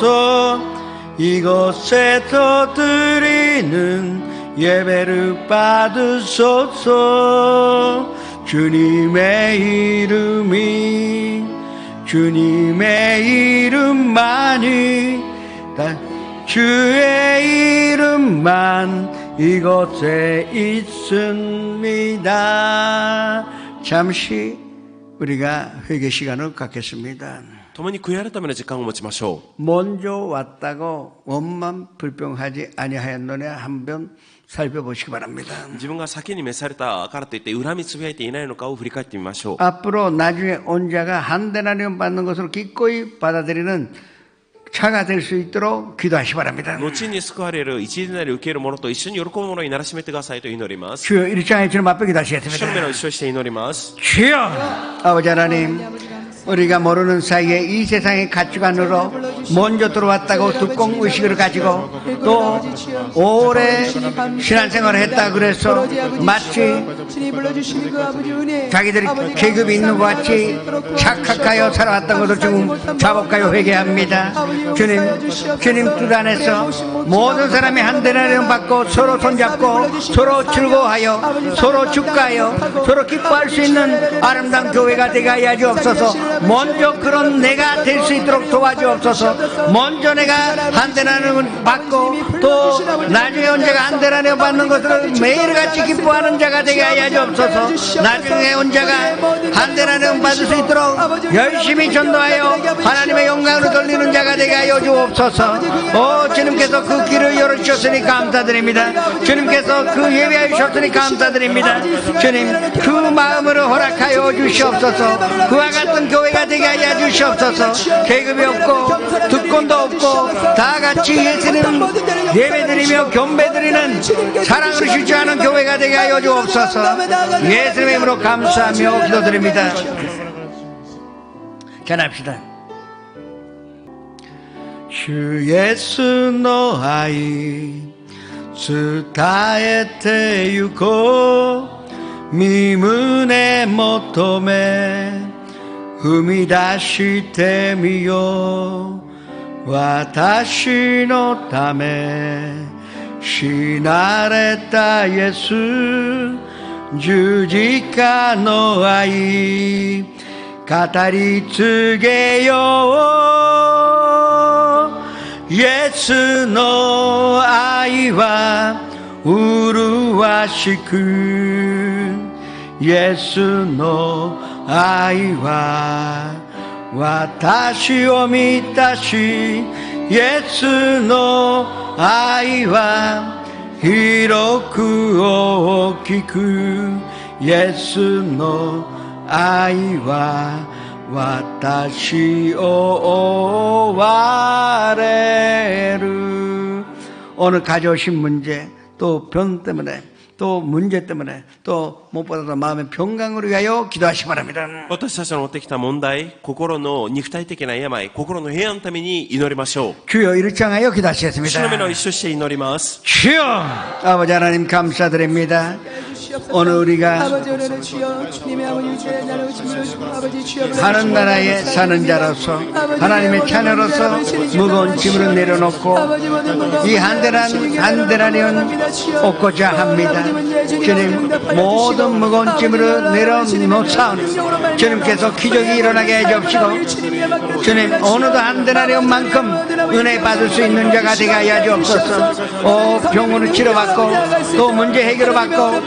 이곳에서 드리는 예배를 받으소서 주님의 이름만이 주의 이름만 이곳에 있습니다. 잠시 우리가 회개 시간을 갖겠습니다. 共に悔い改めの時間を持ちましょ 먼저 왔다고 원만 불평하지 아니하였느냐 한번 살펴보시기 바랍니다. う。自分が先に召されたからといって恨みつぶやいていないのかを振り返ってみましょう。 앞으로 나중에 온 자가 한 데나리온 받는 것으로 기꺼이 받아들이는 차가 될 수 있도록 기도하시기 바랍니다. 後に救われる一時なり受ける者と一緒に喜ぶ者にならしめてくださいと祈ります。 주여 일장의 주님 앞에 主の目 기도하시겠습니다. の一緒して祈ります。 주여 아버지 하나님 우리가 모르는 사이에 이 세상의 가치관으로 먼저 들어왔다고 두꺼운 의식을 가지고 또 오래 신앙생활을 했다 그래서 마치 자기들이 계급이 있는 것 같이 착각하여 살아왔다고도 지금 자복하여 회개합니다. 주님 뜻 안에서 모든 사람이 한 데나리온 받고 서로 손잡고 서로 즐거워하여 서로 축가하여 서로 기뻐할 수 있는 아름다운 교회가 되게 하여 주옵소서. 먼저 그런 내가 될 수 있도록 도와주옵소서. 먼저 내가 한 데나리온 받고 또 나중에 온 자가 한 데나리온 받는 것을 매일같이 기뻐하는 자가 되게 하여 주옵소서. 나중에 온 자가 한 데나리온 받을 수 있도록 열심히 전도하여 하나님의 영광을 돌리는 자가 되게 하여 주옵소서. 주님께서 그 길을 열어주셨으니 감사드립니다. 주님께서 그 예배해 주셨으니 감사드립니다. 주님 그 마음으로 허락하여 주시옵소서. 그와 같은 교회가 되게 하여 주시옵소서. 계급이 없고 특권도 없고 다 같이 예수님 예배드리며 겸배드리는 사랑을 실추하는 교회가 되게 하여 주옵소서. 예수님의 이름으로 감사하며 기도드립니다. 전합시다. 주 예수の愛伝えてゆこう身胸求め踏み出してみよう私のため死なれたイエス十字架の愛語り継げようイエスの愛は麗しくイエスの愛は私を満たしイエスの愛は広く大きくイエスの愛は私を追われる 오늘 가져오신 문제 또 병 때문에 또 문제 때문에 또 무엇보다도 마음의 평강을 위하여 기도하시기 바랍니다. 私たちの持ってきた問題、心の肉体的な病、心の平安のために祈りましょう。 주여 이를 향하여 主の目 기도하시겠습니다. の一緒して祈ります。 주여 아버지 하나님 감사드립니다. 오늘 우리가 하는 나라에 사는 자로서 하나님의 자녀로서 무거운 짐을 내려놓고 이 한데라니온 얻고자 합니다. 주님 모든 무거운 짐을 내려놓사오니 주님께서 기적이 일어나게 해주옵시고 주님 오늘도 한데라니온만큼 은혜 받을 수 있는 자가 되게 하여 주옵소서. 병으로 치료받고 또 문제 해결을 받고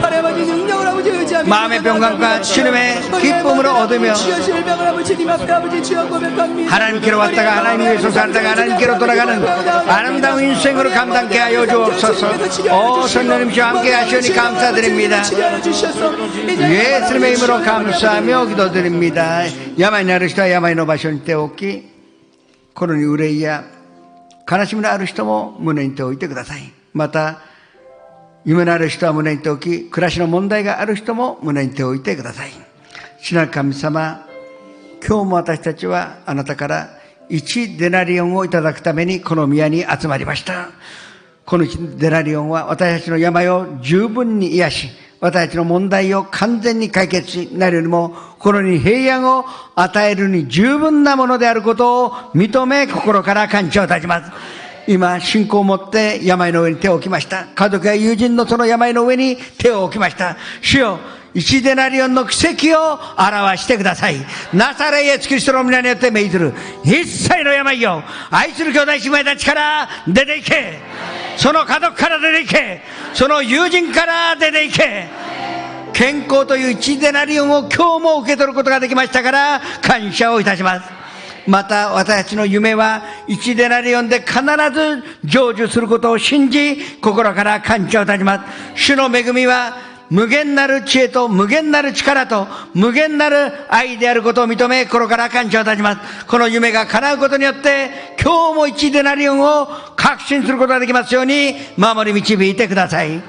마음의 평강과 주님의 기쁨으로 얻으며 하나님께로 왔다가 하나님 위해서 살다가 하나님께로 돌아가는 아름다운 인생으로 감당케 하여 주옵소서. 성령님 씨와 함께 하시오니 감사드립니다. 예수님의 이름으로 감사하며 기도드립니다. 야마이 나르시다 야마이 노바시온 때오키 코로니 우레이야 가나시미나 아르시다모 문에인 때오이테 그다사이 마타夢のある人は胸に手を置き、暮らしの問題がある人も胸に手を置いてください。主なる神様、今日も私たちはあなたから1デナリオンをいただくためにこの宮に集まりました。この1デナリオンは私たちの病を十分に癒し、私たちの問題を完全に解決し、何よりも心に平安を与えるに十分なものであることを認め、心から感謝をいたします。今信仰を持って病の上に手を置きました。家族や友人のその病の上に手を置きました。主よ1デナリオンの奇跡を表してください。ナサレイエスキリストの皆によって命ずる一切の病を愛する兄弟姉妹たちから出ていけ。その家族から出ていけ、その友人から出ていけ。健康という1デナリオンを今日も受け取ることができましたから感謝をいたします。また私たちの夢は1デナリオンで必ず成就することを信じ、心から感謝をいたします。主の恵みは無限なる知恵と無限なる力と無限なる愛であることを認め、心から感謝をいたします。この夢が叶うことによって今日も1デナリオンを確信することができますように守り導いてください。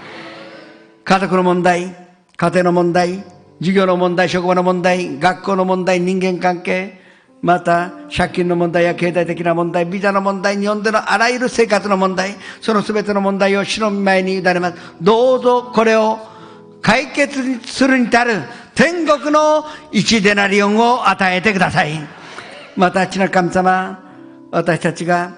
家族の問題、家庭の問題、授業の問題、職場の問題、学校の問題、人間関係、また借金の問題や経済的な問題、ビザの問題、日本でのあらゆる生活の問題、その全ての問題を主の御前に委ねます。どうぞこれを解決するに足る天国の1デナリオンを与えてください。また父なる神様、私たちが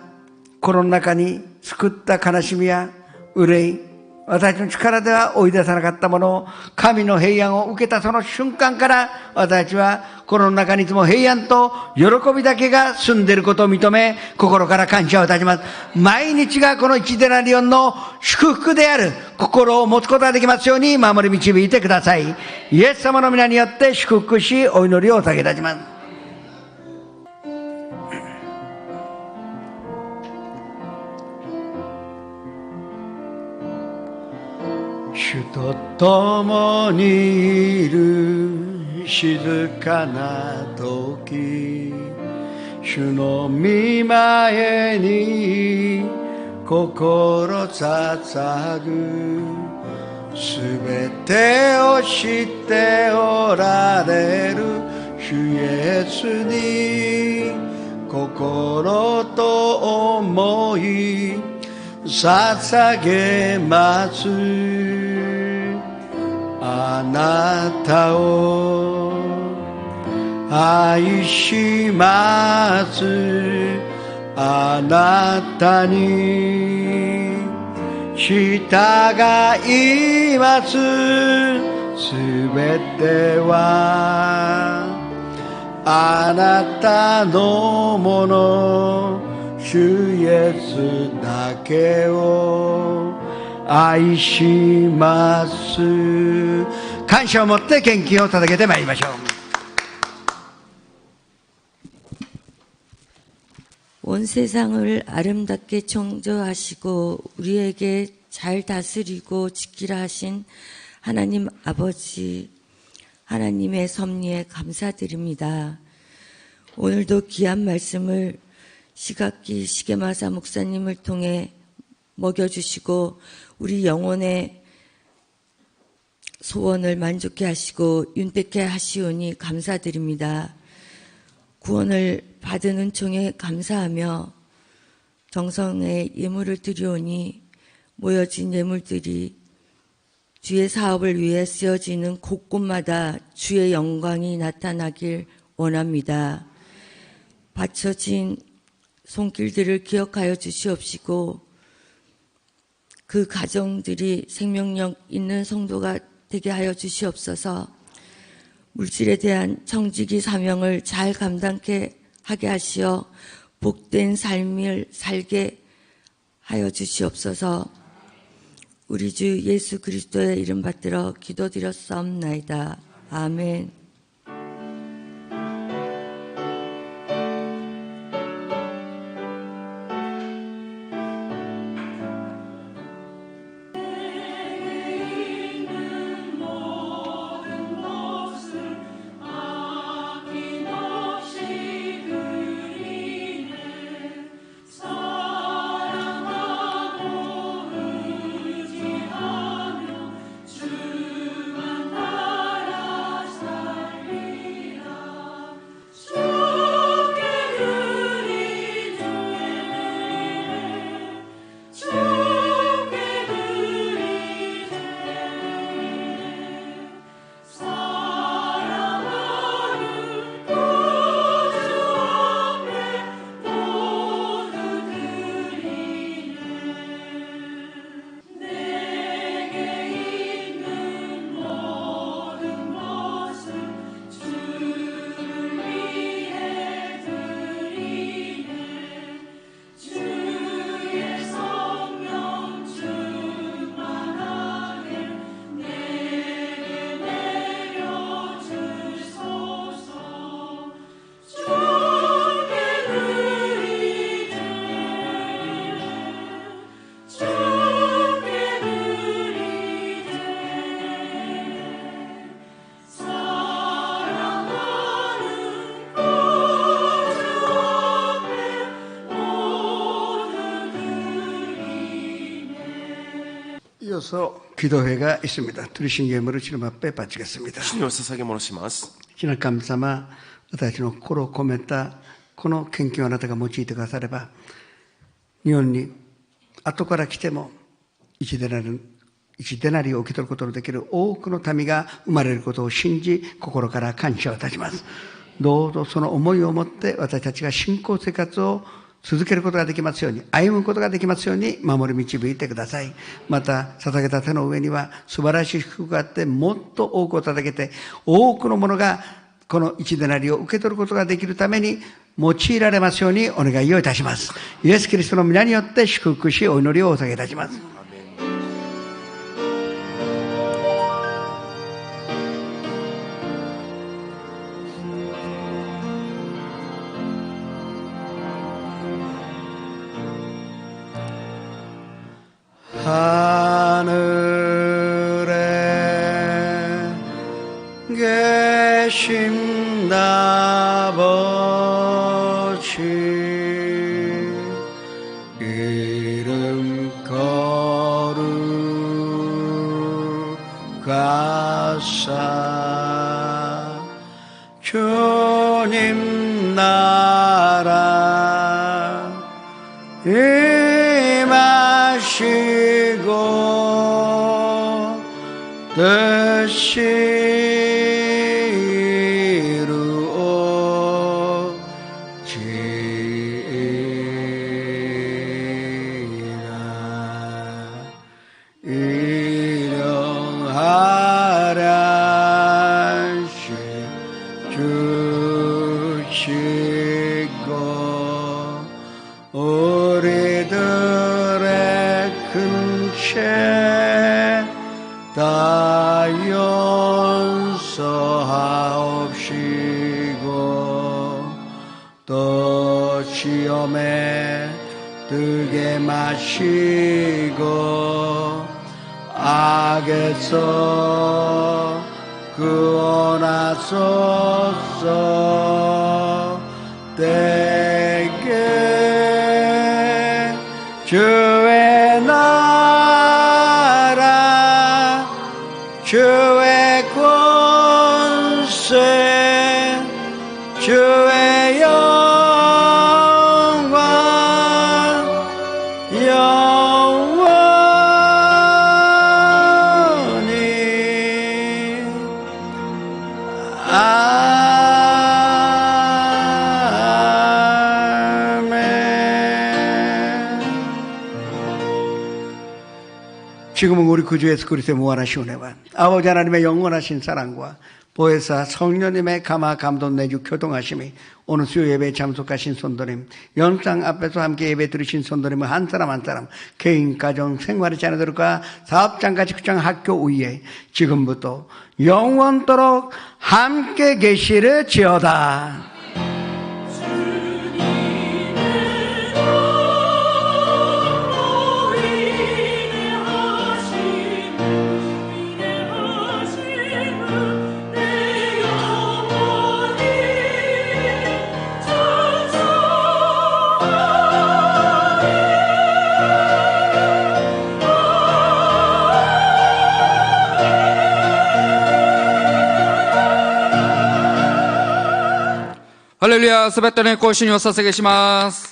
コロナ禍に救った悲しみや憂い、私たちの力では追い出さなかったものを神の平安を受けたその瞬間から、私たちはこの中にいつも平安と喜びだけが住んでいることを認め、心から感謝をいたします。毎日がこの1デナリオンの祝福である心を持つことができますように守り導いてください。イエス様の皆によって祝福しお祈りをお捧げいたします。主と共にいる静かな時、主の御前に心捧ぐ、すべてを知っておられる主イエスに心と思い捧げます。あなたを愛します。あなたに従います。すべてはあなたのもの。主イエスだけを愛します。感謝を持って献金を捧げてまいりましょう。 온 세상을 아름답게 창조하시고 우리에게 잘 다스리고 지키라 하신 하나님 아버지, 하나님의 섭리에 감사드립니다. 오늘도 귀한 말씀을 시각기 시게마사 목사님을 통해 먹여주시고 우리 영혼의 소원을 만족해 하시고 윤택해 하시오니 감사드립니다. 구원을 받은 은총에 감사하며 정성의 예물을 드리오니 모여진 예물들이 주의 사업을 위해 쓰여지는 곳곳마다 주의 영광이 나타나길 원합니다. 바쳐진 손길들을 기억하여 주시옵시고 그 가정들이 생명력 있는 성도가 되게 하여 주시옵소서. 물질에 대한 청지기 사명을 잘 감당케 하게 하시어 복된 삶을 살게 하여 주시옵소서. 우리 주 예수 그리스도의 이름 받들어 기도드렸사옵나이다. 아멘. 이어서 기도회가 있습니다. 들으신 예물을 주님 앞에 바치겠습니다. 主にお捧げ物します。 주님 감사마, 私たちの心を込めたこの献金をあなたが用いてくだされば、日本に後から来ても1デナリを受け取ることのできる多くの民が生まれることを信じ、心から感謝をいたします。どうぞその思いを持って私たちが信仰生活を続けることができますように、歩むことができますように守り導いてください。また捧げた手の上には素晴らしい祝福があって、もっと多くを捧げて多くのものがこの1デナリを受け取ることができるために用いられますようにお願いをいたします。イエス・キリストの皆によって祝福しお祈りをお捧げいたします。하늘에 계신 아버지, 이름 거룩하사 주님 나라 임하시고 뜻이 다 용서하옵시고 또 시험에 들게 마시고 악에서 구원하소서. 때에 주의 나라 주의 권세 주의 영광 영원히 아멘. 지금은 우리 구주 예수 그리스도의 무한하신 은혜와 아버지 하나님의 영원하신 사랑과 보혜사 성령님의 감화 감동 내주 교통하심이 오늘 수요 예배에 참석하신 성도님, 영상 앞에서 함께 예배 드리신 성도님을 한 사람 한 사람 개인, 가정, 생활의 자녀들과 사업장과 직장, 학교 위에 지금부터 영원토록 함께 계시를지어다. 할렐루야. すべての行進を捧げします。